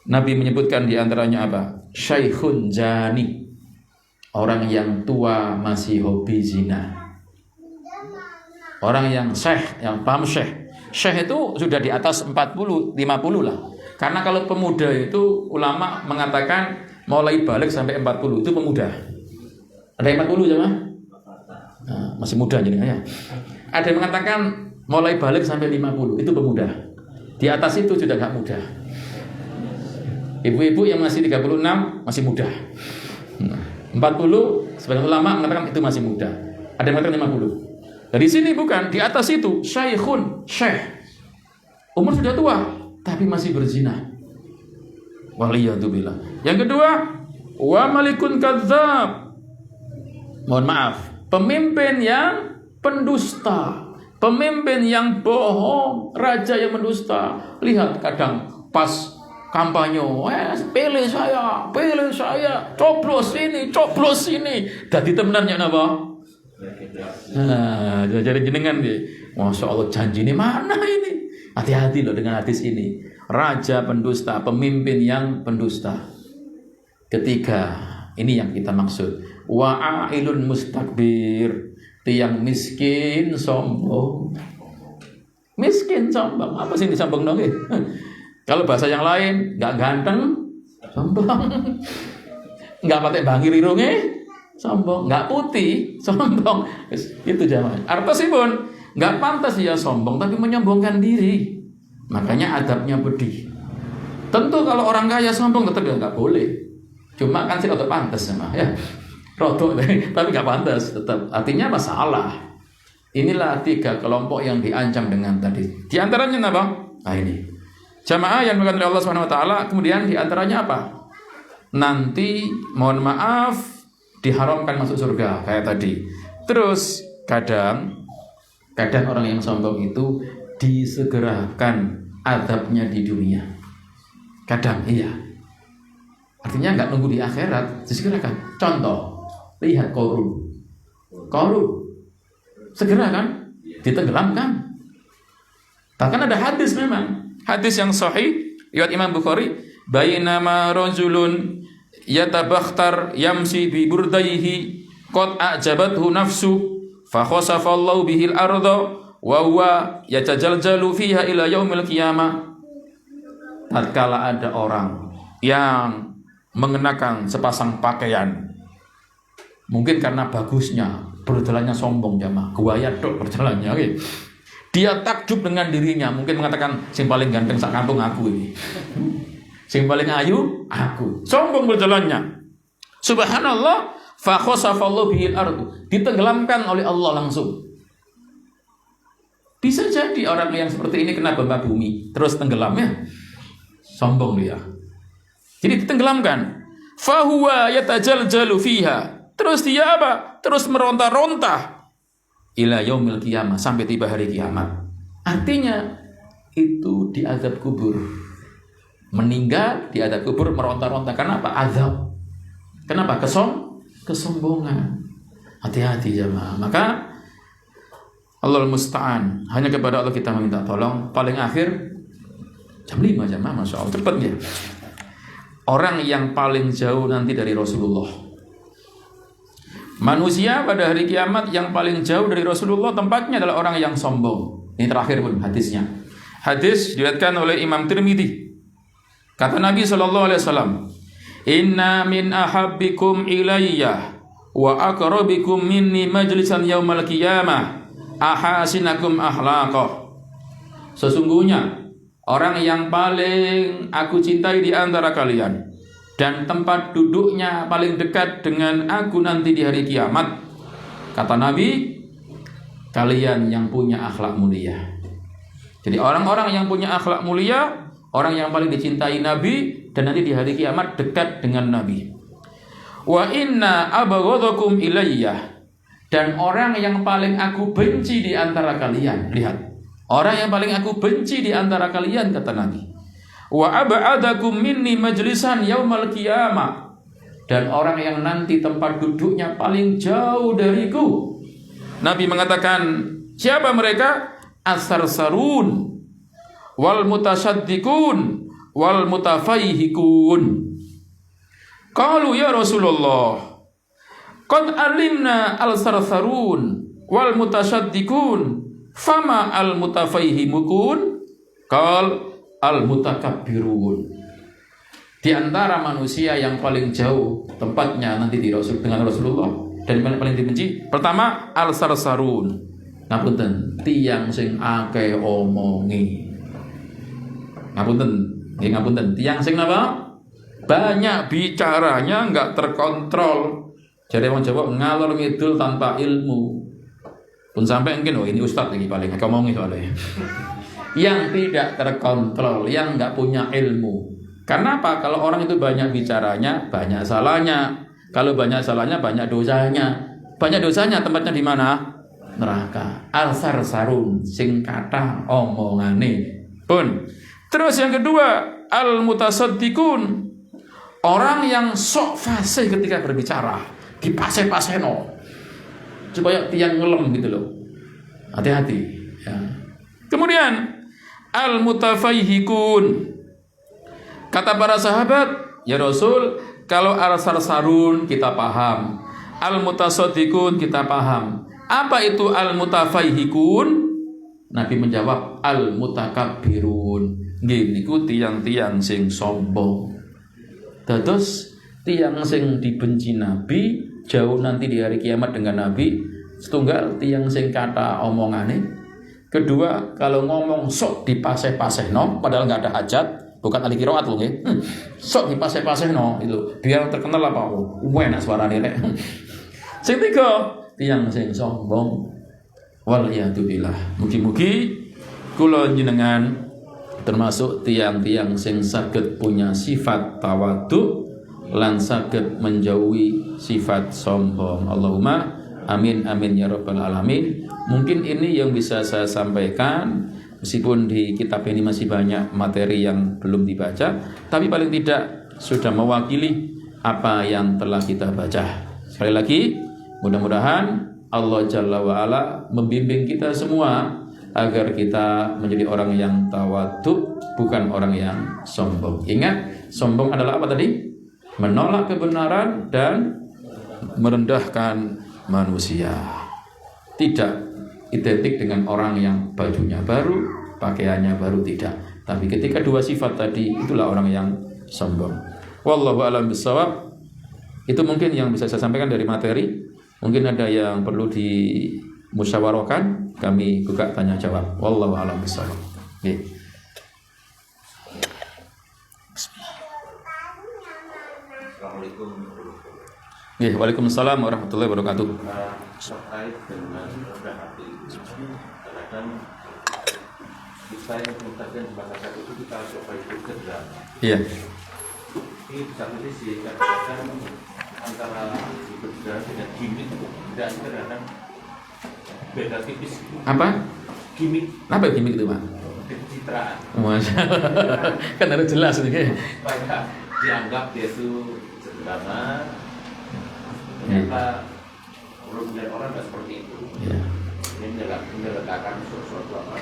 Nabi menyebutkan di antaranya apa? Syaikhun zani, orang yang tua masih hobi zina. Orang yang syekh, yang paham syekh. Syekh itu sudah di atas 40, 50 lah. Karena kalau pemuda itu ulama mengatakan mulai balik sampai 40 itu pemuda. Ada yang 40 jemaah? Nah, masih muda jadi ya. Ada yang mengatakan mulai balik sampai 50 itu pemuda. Di atas itu sudah gak muda. Ibu-ibu yang masih 36 masih muda. 40 sebagian ulama mengatakan itu masih muda. Ada yang mengatakan 50. Dari sini bukan, di atas itu syaikhun, syekh. Umur sudah tua tapi masih berzina. Waliyadzubillah. Yang kedua, wa malikun kadzdzab. Mohon maaf, pemimpin yang pendusta, pemimpin yang bohong, raja yang mendusta. Lihat kadang pas kampanye, pilih saya, coblos ini. Dadi temenannya napa? Nah, jadi jenengan nih. Masya Allah, janji ini mana ini? Hati-hati loh dengan hadis ini. Raja pendusta, pemimpin yang pendusta. Ketiga, ini yang kita maksud. Wa'ailun mustakbir, tiang miskin sombong. Miskin sombong, apa sih disombong dong? Kalau bahasa yang lain, nggak ganteng, sombong. Nggak pakai bangir irunge, sombong. Nggak putih, sombong. Itu jamaah. Artosipun nggak pantas dia sombong, tapi menyombongkan diri. Makanya adabnya pedih. Tentu kalau orang kaya sombong tetap nggak boleh. Cuma kan sih tetap pantas sama ya. Rodok tapi nggak pantas tetap. Artinya masalah. Inilah 3 kelompok yang diancam dengan tadi. Di antaranya apa? Nah ini. Jamaah yang dimuliakan oleh Allah Subhanahu wa taala, kemudian di antaranya apa? Nanti mohon maaf diharamkan masuk surga kayak tadi. Terus kadang orang yang sombong itu disegerakan adabnya di dunia. Kadang iya. Artinya nggak nunggu di akhirat, disegerakan. Contoh, lihat Korun, segera kan, ditenggelamkan. Bahkan ada hadis memang, hadis yang sahih riwayat Imam Bukhari, bainama rajulun yatabakhtar yamsi bi burdaihi qad a'jabathu nafsu fa khasafallahu bihil arda wa huwa yatajaljalu fiha ila yaumil qiyamah. Tatkala ada orang yang mengenakan sepasang pakaian, mungkin karena bagusnya, berjalannya sombong jamaah, gaya tok berjalannya, okay? Dia takjub dengan dirinya, mungkin mengatakan sing paling ganteng sak kampung aku ini, sing paling ayu aku, sombong berjalannya. Subhanallah, fa khasafallahu bihil ardu, ditenggelamkan oleh Allah langsung. Bisa jadi orang yang seperti ini kena gempa bumi terus tenggelam ya, sombong dia. Jadi ditenggelamkan. Fa huwa yatajaljalu fiha, terus dia apa? Terus meronta-ronta ila yaumil qiyamah, sampai tiba hari kiamat. Artinya itu di azab kubur. Meninggal di azab kubur meronta-ronta. Kenapa? Azab. Kenapa? Kesombongan. Hati-hati jemaah. Maka Allahul musta'an, hanya kepada Allah kita meminta tolong. Paling akhir jam 5 jemaah, Masya Allah, cepat ya. Orang yang paling jauh nanti dari Rasulullah, manusia pada hari kiamat yang paling jauh dari Rasulullah tempatnya adalah orang yang sombong. Ini terakhir pun hadisnya. Hadis diriwayatkan oleh Imam Tirmidzi. Kata Nabi SAW, inna min ahabbikum ilayya wa aqrabikum minni majlisan yaumal qiyamah ahasinakum akhlaqah. Sesungguhnya orang yang paling aku cintai di antara kalian dan tempat duduknya paling dekat dengan aku nanti di hari kiamat, kata Nabi, kalian yang punya akhlak mulia. Jadi orang-orang yang punya akhlak mulia, orang yang paling dicintai Nabi, dan nanti di hari kiamat dekat dengan Nabi. Wa inna abghadakum ilayya, dan orang yang paling aku benci di antara kalian. Lihat, orang yang paling aku benci di antara kalian, kata Nabi, wa ab'adakum minni majlisan yaumal qiyamah, dan orang yang nanti tempat duduknya paling jauh dariku. Nabi mengatakan, siapa mereka? As-sarsarun wal mutasaddiqun wal mutafaihikun. Qalu ya Rasulullah, qad alimna al-sarsarun wal mutasaddiqun, fama al mutafaihimukun? Qal al-mutakabbirun. Di antara manusia yang paling jauh tempatnya nanti di Rasul dengan Rasulullah dan paling dibenci, pertama al-sarsarun. Ngapunten, tiyang sing akeh omongi. Ngapunten, tiyang sing apa? Banyak bicaranya, enggak terkontrol. Jadi orang Jawa ngalor ngidul tanpa ilmu. Pun sampai mungkin, oh ini ustaz lagi paling ngomongi soalnya. Yang tidak terkontrol, yang enggak punya ilmu. Karena apa? Kalau orang itu banyak bicaranya, banyak salahnya. Kalau banyak salahnya, banyak dosanya. Banyak dosanya tempatnya di mana? Neraka. Al-sarsarun, sing kata omongane. Pun. Terus yang kedua, al-mutasaddiqun, orang yang sok fasih ketika berbicara, dipaseh-pasehno supaya tiang ngelem gitu loh. Hati-hati ya. Kemudian al-mutafaihikun, kata para sahabat, ya Rasul, kalau al-sarsarun kita paham, al-mutasaddiqun kita paham. Apa itu al-mutafaihikun? Nabi menjawab, al-mutakabbirun. Nggih niku tiang-tiang sing sombong. Dados tiang sing dibenci Nabi jauh nanti di hari kiamat dengan Nabi. Setunggal tiang sing kata omongane. Kedua, kalau ngomong sok dipaseh-pasehno padahal enggak ada hajat, bukan ahli qiraat lho nggih. Sok dipaseh-pasehno itu biar terkenal apa enak suarane rek. Sing tiga, tiang sing sombong. Waliyatubillah. Mugi-mugi kula jenengan termasuk tiang-tiang sing saged punya sifat tawadhu lan saged menjauhi sifat sombong. Allahumma amin amin ya rabbal alamin. Mungkin ini yang bisa saya sampaikan, meskipun di kitab ini masih banyak materi yang belum dibaca, tapi paling tidak sudah mewakili apa yang telah kita baca. Sekali lagi, mudah-mudahan Allah Jalla wa'ala membimbing kita semua agar kita menjadi orang yang tawadhu, bukan orang yang sombong. Ingat, sombong adalah apa tadi? Menolak kebenaran dan merendahkan manusia. tidak identik dengan orang yang bajunya baru, pakaiannya baru, tidak. Tapi ketika dua sifat tadi, itulah orang yang sombong. Wallahu a'lam bishawab. Itu mungkin yang bisa saya sampaikan dari materi. Mungkin ada yang perlu dimusyawarahkan, kami buka tanya jawab. Wallahu a'lam bishawab. Okay. Assalamualaikum. Waalaikumsalam warahmatullahi wabarakatuh. Terkait dengan rendah hati, karena kan kita yang menggunakan masyarakat itu kita coba hidup sederhana. Iya. Ini bisa sisi kadang-kadang antara hidup sederhana dengan gimmick tidak sederhana, beda tipis. Apa? Gimmick. Apa gimmick itu, Pak? Pencitraan. Masya Allah. Kan harus jelas nih. Supaya dianggap dia itu sederhana. Ternyata belum melihat orang nggak seperti itu. Ya. Ini meletakkan sesuatu apa?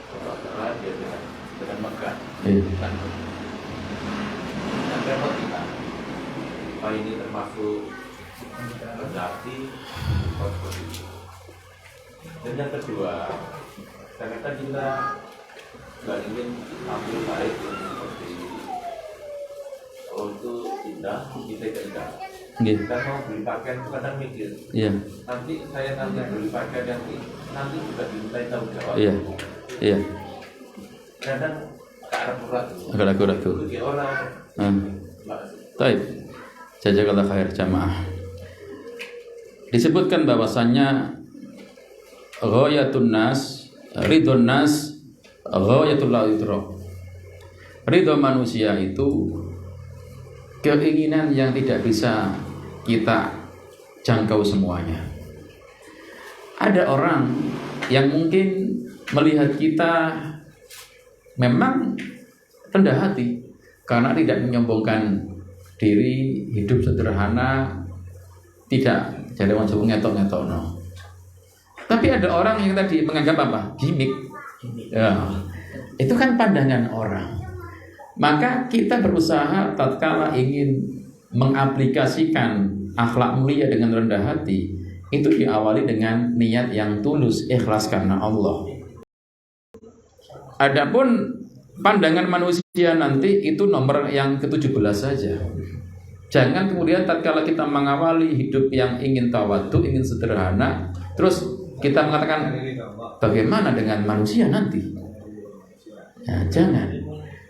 Seolah-olah dia dengan megah. Iya. Dan repot kita. Apa ini termasuk berarti seperti itu. Dan yang kedua, ternyata kita nggak ingin tampil baik seperti kalau itu indah, kita indah. Gitu. Kita mau beli pakaian kadang mikir. Iya. Nanti beli pakaian yang nanti juga dimintai tanggung jawab. Iya. Iya. Kadang ke arah berat. Ragu-ragu. Bagi orang. Baik. Jazakallah khair jamaah. Disebutkan bahwasannya ghayatun nas, ridhon nas, ghayatul idrak. Ridho manusia itu keinginan yang tidak bisa kita jangkau semuanya. Ada orang yang mungkin melihat kita memang rendah hati karena tidak menyombongkan diri, hidup sederhana, tidak jadi orang Jawa ngetok-ngetok. Tapi ada orang yang tadi menganggap apa? Gimik. Ya. Itu kan pandangan orang. Maka kita berusaha tatkala ingin mengaplikasikan akhlak mulia dengan rendah hati, itu diawali dengan niat yang tulus, ikhlas karena Allah. Adapun pandangan manusia nanti itu nomor yang ke-17 saja. Jangan kemudian tatkala kita mengawali hidup yang ingin tawadhu, ingin sederhana, terus kita mengatakan bagaimana dengan manusia nanti? Ya, jangan.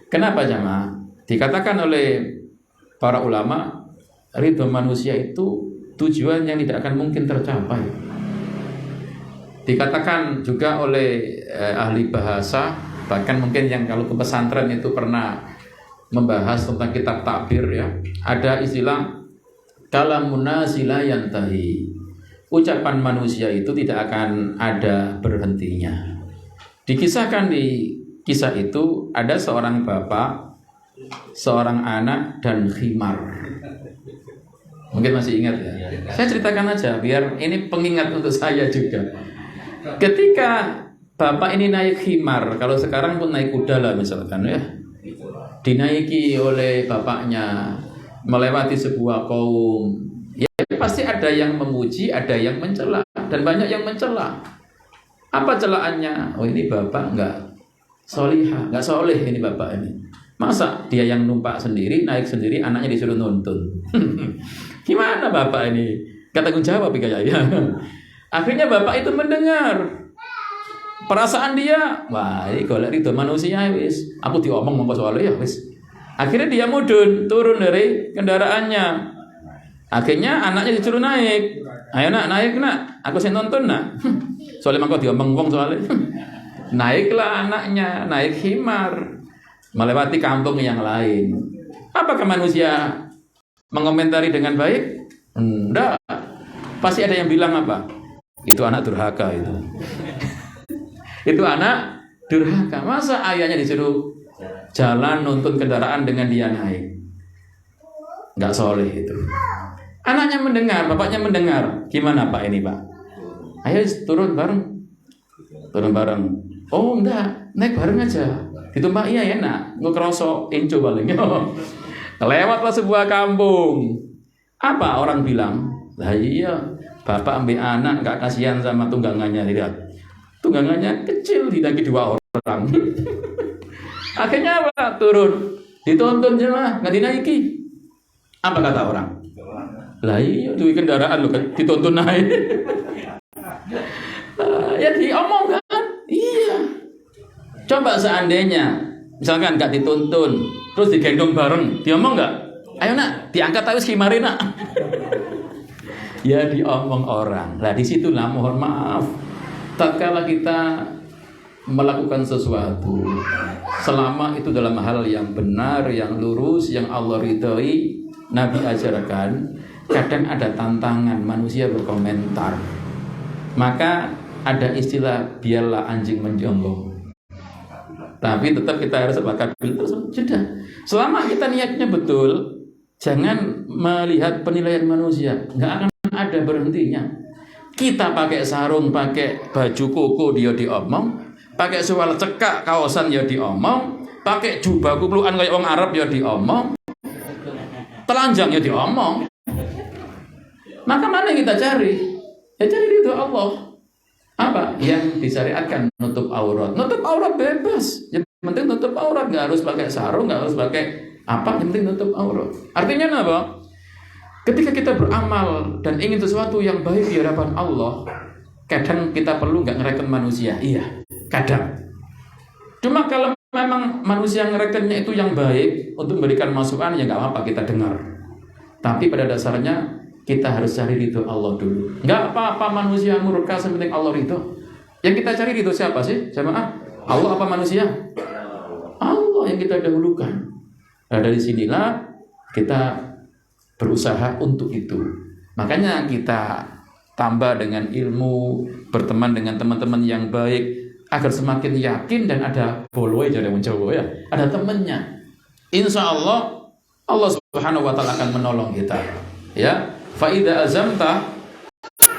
Kenapa jamaah? Dikatakan oleh para ulama, ridho manusia itu tujuan yang tidak akan mungkin tercapai. Dikatakan juga oleh ahli bahasa, bahkan mungkin yang kalau ke pesantren itu pernah membahas tentang kitab takbir ya. Ada istilah kalamun nasi la yantahi. Ucapan manusia itu tidak akan ada berhentinya. Dikisahkan di kisah itu ada seorang bapak, seorang anak dan khimar. Mungkin masih ingat ya. Saya ceritakan aja biar ini pengingat untuk saya juga. Ketika bapak ini naik khimar, kalau sekarang pun naik kuda lah misalkan ya, dinaiki oleh bapaknya melewati sebuah kaum, ya pasti ada yang memuji, ada yang mencela, dan banyak yang mencela. Apa celaannya? Oh ini bapak enggak solihah, enggak soleh ini bapak ini. Masa dia yang numpak sendiri, naik sendiri, anaknya disuruh nuntun. Gimana bapak ini? Gak tanggung jawab kayaknya. Akhirnya bapak itu mendengar perasaan dia, wah ini golek ridho manusia wis. Aku diomong mongko soalnya ya wis. Akhirnya dia mudun, turun dari kendaraannya. Akhirnya anaknya disuruh naik. Ayo nak, naik nak. Aku sing nonton nak. Soalnya mongko diomong wong soalnya. Naiklah anaknya, naik khimar, melewati kampung yang lain. Apakah manusia mengomentari dengan baik? Enggak. Pasti ada yang bilang apa? Itu anak durhaka itu. Itu anak durhaka. Masa ayahnya disuruh jalan nuntun kendaraan dengan dia naik? Enggak soleh itu. Anaknya mendengar, bapaknya mendengar. Gimana Pak ini Pak? Ayo turun bareng. Turun bareng. Oh enggak, naik bareng aja. Ditumpah iya enak, gue kerosok inco paling. Lewatlah sebuah kampung. Apa orang bilang? Lah iya, bapak ambil anak nggak kasihan sama tunggangannya, lihat tunggangannya kecil ditagi 2 orang. Akhirnya apa? Turun, dituntun jemaah nggak dinaiki. Apa kata orang? Lah iya, duit kendaraan lo kan dituntun naik. Ya diomong kan? Iya. Coba seandainya misalkan nggak dituntun, terus digendong bareng, diomong nggak? Ayo nak, diangkat aja skimari nak. Ya diomong orang. Nah disitulah mohon maaf, tatkala kita melakukan sesuatu, selama itu dalam hal yang benar, yang lurus, yang Allah ridhoi, Nabi ajarkan, kadang ada tantangan manusia berkomentar. Maka ada istilah biarlah anjing menjonggong. Tapi tetap kita harus berkabil terus jeda. Selama kita niatnya betul, jangan melihat penilaian manusia, nggak akan ada berhentinya. Kita pakai sarung, pakai baju koko dia diomong, pakai suwal cekak kaosan ya diomong, pakai jubah kupluan kayak orang Arab ya diomong, telanjang ya diomong. Maka mana yang kita cari? Ya cari ridho Allah. Apa yang disyariatkan? Nutup aurat. Nutup aurat bebas. Yang penting nutup aurat, nggak harus pakai sarung, nggak harus pakai apa. Yang penting nutup aurat. Artinya apa? Ketika kita beramal dan ingin sesuatu yang baik di hadapan Allah, kadang kita perlu nggak ngereken manusia. Iya, kadang. Cuma kalau memang manusia ngerekennya itu yang baik untuk memberikan masukan, ya nggak apa-apa kita dengar. Tapi pada dasarnya kita harus cari ridho Allah dulu. Nggak apa-apa manusia murka, yang penting Allah ridho. Yang kita cari ridho siapa sih? Jamaah? Allah apa manusia? Allah yang kita dahulukan. Nah dari sinilah kita berusaha untuk itu. Makanya kita tambah dengan ilmu, berteman dengan teman-teman yang baik, agar semakin yakin dan ada bolwe jadi mencoba ya. Ada temannya. Insya Allah Allah Subhanahu Wa Taala akan menolong kita. Ya. Faida azamta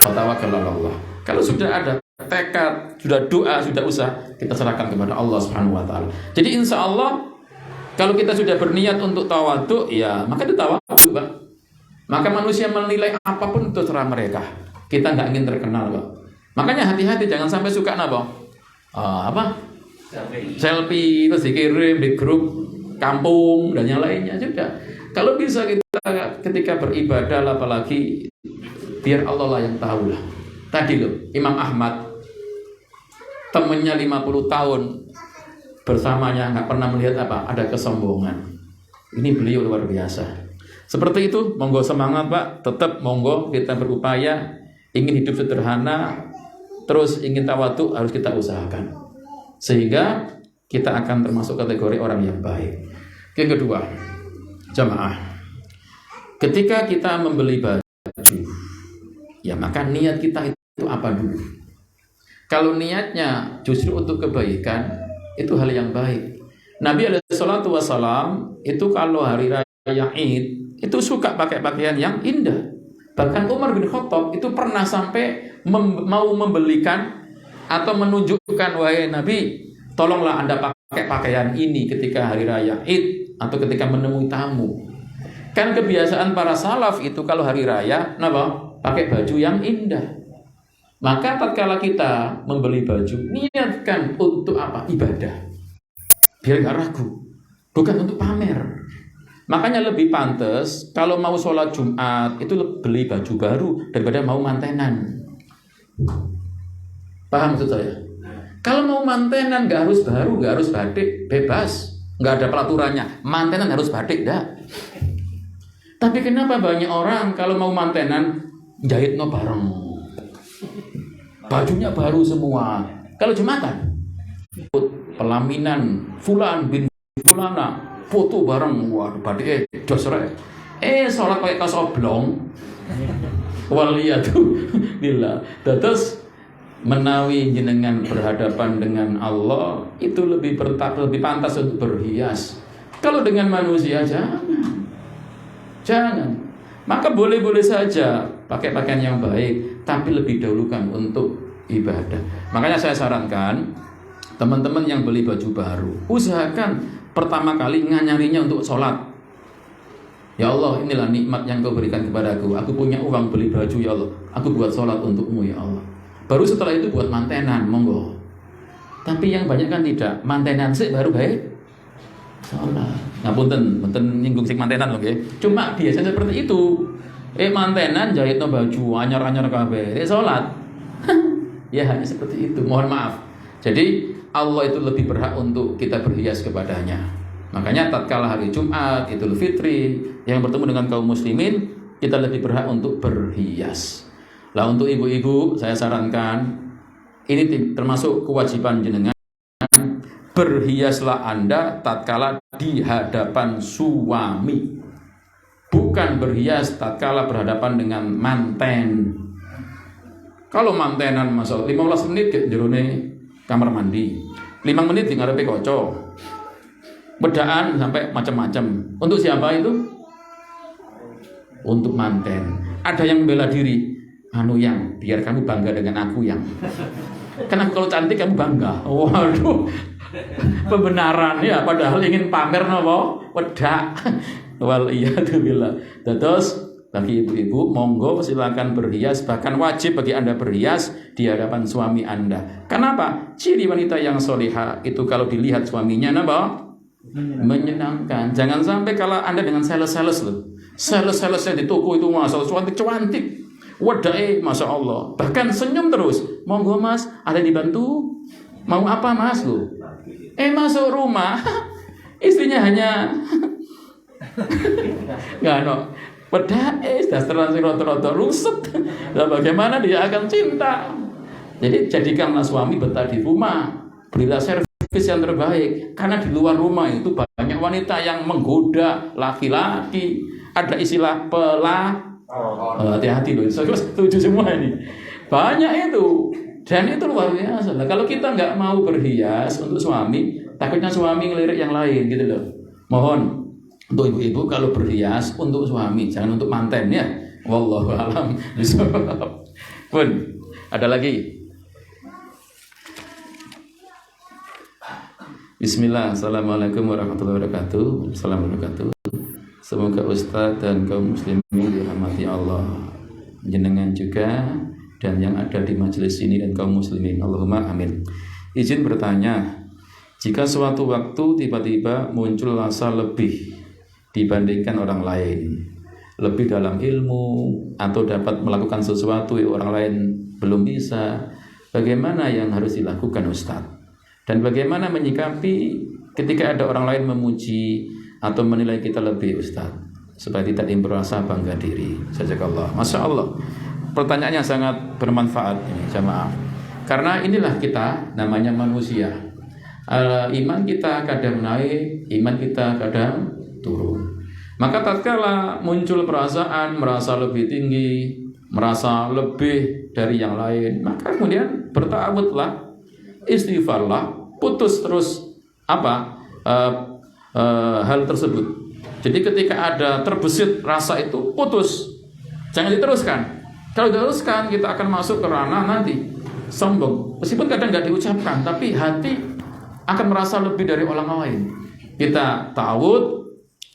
fatawakkal 'ala Allah. Kalau sudah ada tekad, sudah doa, sudah usaha, kita serahkan kepada Allah Subhanahu wa taala. Jadi insya Allah kalau kita sudah berniat untuk tawadhu, ya maka itu tawadhu, Pak. Maka manusia menilai apapun itu terserah mereka. Kita nggak ingin terkenal, Pak. Makanya hati-hati jangan sampai suka apa? Selfie terus dikirim di grup kampung dan yang lainnya juga. Kalau bisa kita ketika beribadah, apalagi biar Allah lah yang tahu lah. Tadi loh, Imam Ahmad temennya 50 tahun bersamanya nggak pernah melihat apa? Ada kesombongan. Ini beliau luar biasa. Seperti itu, monggo semangat Pak. Tetap monggo kita berupaya ingin hidup sederhana, terus ingin tawadhu harus kita usahakan. Sehingga kita akan termasuk kategori orang yang baik. Yang kedua, jamaah, ketika kita membeli baju, ya maka niat kita itu apa dulu? Kalau niatnya justru untuk kebaikan, itu hal yang baik. Nabi SAW itu kalau hari raya Id itu suka pakai pakaian yang indah. Bahkan Umar bin Khattab itu pernah sampai mau membelikan atau menunjukkan, wahai Nabi, tolonglah Anda pakai pakaian ini ketika hari raya Id atau ketika menemui tamu. Kan kebiasaan para salaf itu kalau hari raya, pakai baju yang indah. Maka tatkala kita membeli baju, niatkan untuk apa? Ibadah. Biar gak ragu. Bukan untuk pamer. Makanya lebih pantas kalau mau sholat Jumat itu beli baju baru daripada mau mantenan. Paham maksud saya? Kalau mau mantenan gak harus baru, gak harus batik, bebas. Nggak ada peraturannya, mantenan harus batik, dah. Tapi kenapa banyak orang kalau mau mantenan jahit bareng, bajunya baru semua. Kalau Jumatan, pelaminan Fulan bin Fulana, foto bareng, waduh batik josre. Sholat pakai kaos oblong, waliyadzubillah. Terus menawi jenengan berhadapan dengan Allah itu lebih pantas untuk berhias. Kalau dengan manusia jangan. Maka boleh-boleh saja pakai pakaian yang baik, tapi lebih dahulukan untuk ibadah. Makanya saya sarankan teman-teman yang beli baju baru, usahakan pertama kali nyarinya untuk sholat. Ya Allah, inilah nikmat yang Kau berikan kepadaku. Aku punya uang beli baju ya Allah. Aku buat sholat untukmu ya Allah. Baru setelah itu buat mantenan, monggo. Tapi yang banyak kan tidak. Mantenan sih baru baik sholat. Ngapunten, mboten nyinggung sing mantenan lho nggih. Cuma biasanya seperti itu. Mantenan jahitno baju anyar-anyar kabeh. Sholat. Ya hanya seperti itu. Mohon maaf. Jadi Allah itu lebih berhak untuk kita berhias kepadanya. Makanya tatkala hari Jumat, Idul Fitri yang bertemu dengan kaum muslimin, kita lebih berhak untuk berhias. Lah untuk ibu-ibu saya sarankan ini termasuk kewajiban jenengan, berhiaslah Anda tatkala di hadapan suami. Bukan berhias tatkala berhadapan dengan manten. Kalau mantenan masuk 15 menit ke jerone kamar mandi, 5 menit di ngarepe kaca. Bedaan sampai macam-macam. Untuk siapa itu? Untuk manten. Ada yang bela diri. Anu yang, biar kamu bangga dengan aku yang. Karena kalau cantik kamu bangga. Waduh. Pembenaran ya, padahal ingin pamer napa? Wedak. Wal iyadzubillah. Terus bagi ibu-ibu, monggo silakan berhias, bahkan wajib bagi Anda berhias di hadapan suami Anda. Kenapa? Ciri wanita yang solihah itu kalau dilihat suaminya napa? Menyenangkan. Jangan sampai kalau Anda dengan sales-sales loh. Sales-sales yang di toko itu masya Allah cantik-cantik. Wadai masya Allah. Bahkan senyum terus. Monggo mas, ada dibantu. Mau apa mas lo? Masuk rumah. Istrinya hanya nggak no. Wadai sudah terlalu rata-rata ruset. Nah, bagaimana dia akan cinta? Jadi jadikanlah suami betah di rumah. Berilah servis yang terbaik, karena di luar rumah itu banyak wanita yang menggoda laki-laki. Ada istilah hati-hati loh, saya setuju semua ini. Banyak itu, dan itu luar biasa. Nah, kalau kita nggak mau berhias untuk suami, takutnya suami ngelirik yang lain gitu loh. Mohon untuk ibu-ibu kalau berhias untuk suami, jangan untuk manten ya. Wallahu a'lam bishawab. Pun ada lagi. Bismillah, assalamualaikum warahmatullahi wabarakatuh. Assalamualaikum. Semoga Ustadz dan kaum muslimin dirahmati Allah, jenengan juga dan yang ada di majelis ini dan kaum muslimin. Allahumma amin. Izin bertanya, jika suatu waktu tiba-tiba muncul rasa lebih dibandingkan orang lain, lebih dalam ilmu atau dapat melakukan sesuatu yang orang lain belum bisa, bagaimana yang harus dilakukan Ustadz? Dan bagaimana menyikapi ketika ada orang lain memuji atau menilai kita lebih Ustaz, supaya tidak merasa bangga diri. Jazakallah. Masya Allah. Pertanyaannya sangat bermanfaat ini jamaah. Karena inilah kita, namanya manusia. Iman kita kadang naik, iman kita kadang turun. Maka tatkala muncul perasaan merasa lebih tinggi, merasa lebih dari yang lain, maka kemudian bertawudlah, istighfarlah, putus terus hal tersebut. Jadi ketika ada terbesit rasa itu, putus, jangan diteruskan. Kalau diteruskan kita akan masuk ke ranah nanti sombong. Meskipun kadang nggak diucapkan, tapi hati akan merasa lebih dari orang lain. Kita tawud,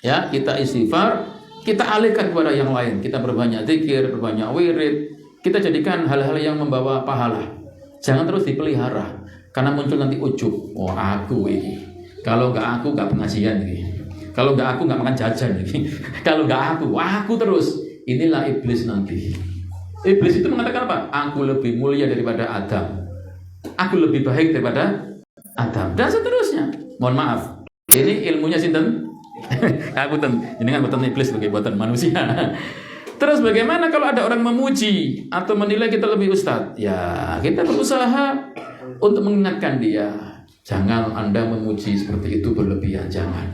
ya, kita istighfar, kita alihkan kepada yang lain. Kita berbanyak zikir, berbanyak wirid. Kita jadikan hal-hal yang membawa pahala. Jangan terus dipelihara. Karena muncul nanti ujub. Oh aku ini. Kalau nggak aku nggak pengajian ini. Kalau nggak aku nggak makan jajan ini. Kalau nggak aku terus. Inilah iblis nanti. Iblis itu mengatakan apa? Aku lebih mulia daripada Adam. Aku lebih baik daripada Adam. Dan seterusnya. Mohon maaf. Ini ilmunya sinten? Aku jenengan boten iblis sebagai boten manusia. Terus bagaimana kalau ada orang memuji atau menilai kita lebih ustaz? Ya, kita berusaha untuk mengingatkan dia, jangan Anda memuji seperti itu berlebihan, jangan.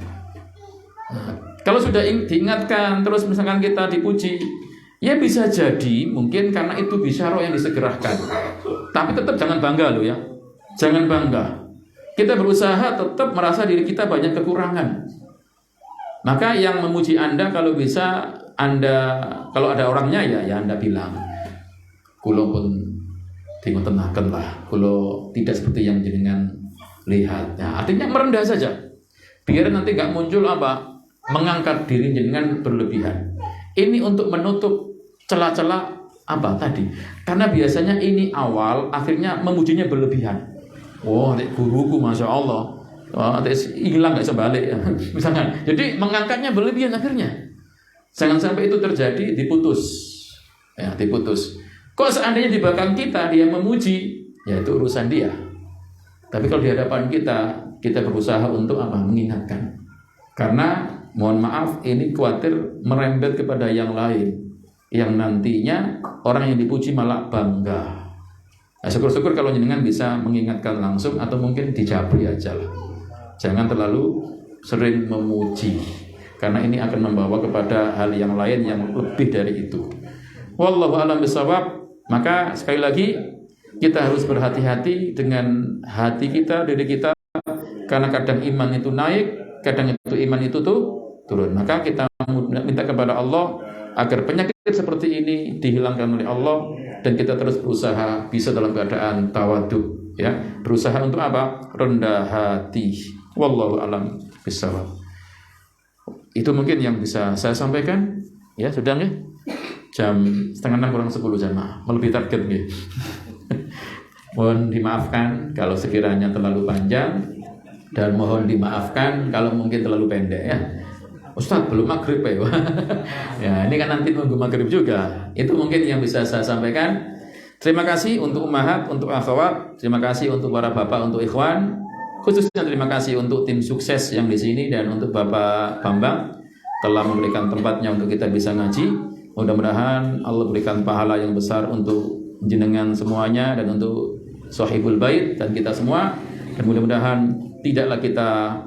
Kalau sudah diingatkan terus misalkan kita dipuji, ya bisa jadi mungkin karena itu bisyarah yang disegerakan. Tapi tetap jangan bangga loh ya. Jangan bangga. Kita berusaha tetap merasa diri kita banyak kekurangan. Maka yang memuji Anda kalau bisa Anda, kalau ada orangnya ya Anda bilang, kulo pun tingotenaken lah, kulo tidak seperti yang jenengan lihat. Nah, artinya merendah saja. Biar nanti nggak muncul mengangkat diri jenengan berlebihan. Ini untuk menutup celah-celah apa tadi? Karena biasanya ini awal, akhirnya memujinya berlebihan. Wah, guruku masya Allah, hilang nggak sebalik, misalkan. Jadi mengangkatnya berlebihan akhirnya. Jangan sampai itu terjadi, diputus, ya diputus. Kok seandainya di belakang kita dia memuji, ya itu urusan dia. Tapi kalau di hadapan kita berusaha untuk apa? Mengingatkan. Karena mohon maaf, ini khawatir merembet kepada yang lain, yang nantinya orang yang dipuji malah bangga. Nah, syukur-syukur kalau jenengan bisa mengingatkan langsung atau mungkin dijabri aja lah. Jangan terlalu sering memuji, karena ini akan membawa kepada hal yang lain yang lebih dari itu. Wallahu a'lam bishawab. Maka sekali lagi kita harus berhati-hati dengan hati kita, diri kita, karena kadang iman itu naik, kadang itu iman itu turun. Maka kita minta kepada Allah agar penyakit seperti ini dihilangkan oleh Allah, dan kita terus berusaha bisa dalam keadaan tawadhu, ya, berusaha untuk apa? Rendah hati. Wallahu a'lam bishawab. Itu mungkin yang bisa saya sampaikan. Ya, sudah nggih? Jam 5:30 kurang 10 jamaah. Melebihi target nggih. Mohon dimaafkan kalau sekiranya terlalu panjang, dan mohon dimaafkan kalau mungkin terlalu pendek ya. Ustadz belum maghrib ya. Ya, ini kan nanti nunggu maghrib juga. Itu mungkin yang bisa saya sampaikan. Terima kasih untuk ummahat, untuk akhwat, terima kasih untuk para bapak, untuk ikhwan. Khususnya terima kasih untuk tim sukses yang di sini dan untuk Bapak Bambang telah memberikan tempatnya untuk kita bisa ngaji. Mudah-mudahan Allah berikan pahala yang besar untuk jenengan semuanya dan untuk sahibul bait dan kita semua. Dan mudah-mudahan tidaklah kita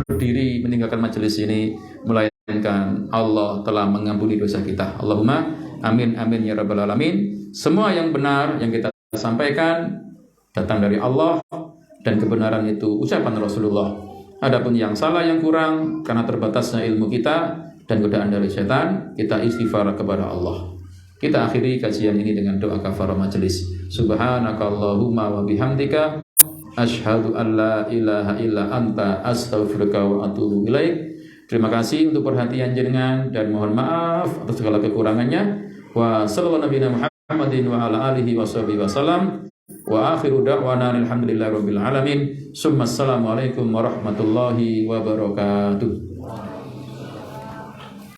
berdiri meninggalkan majelis ini melainkan Allah telah mengampuni dosa kita. Allahumma amin amin ya rabbal alamin. Semua yang benar yang kita sampaikan datang dari Allah, dan kebenaran itu ucapan Rasulullah. Adapun yang salah, yang kurang karena terbatasnya ilmu kita dan godaan dari setan, kita istighfar kepada Allah. Kita akhiri kajian ini dengan doa kafarah majelis. Subhanakallahumma wa bihamdika asyhadu an la ilaha illa anta astaghfiruka wa atubu ilaik. Terima kasih untuk perhatian jenengan dan mohon maaf atas segala kekurangannya. Wa sallallahu nabiyana Muhammadin wa ala alihi washabihi wasallam. Wa akhiru da'wana alhamdulillahi rabbil alamin. Summa assalamu alaikum warahmatullahi wabarakatuh.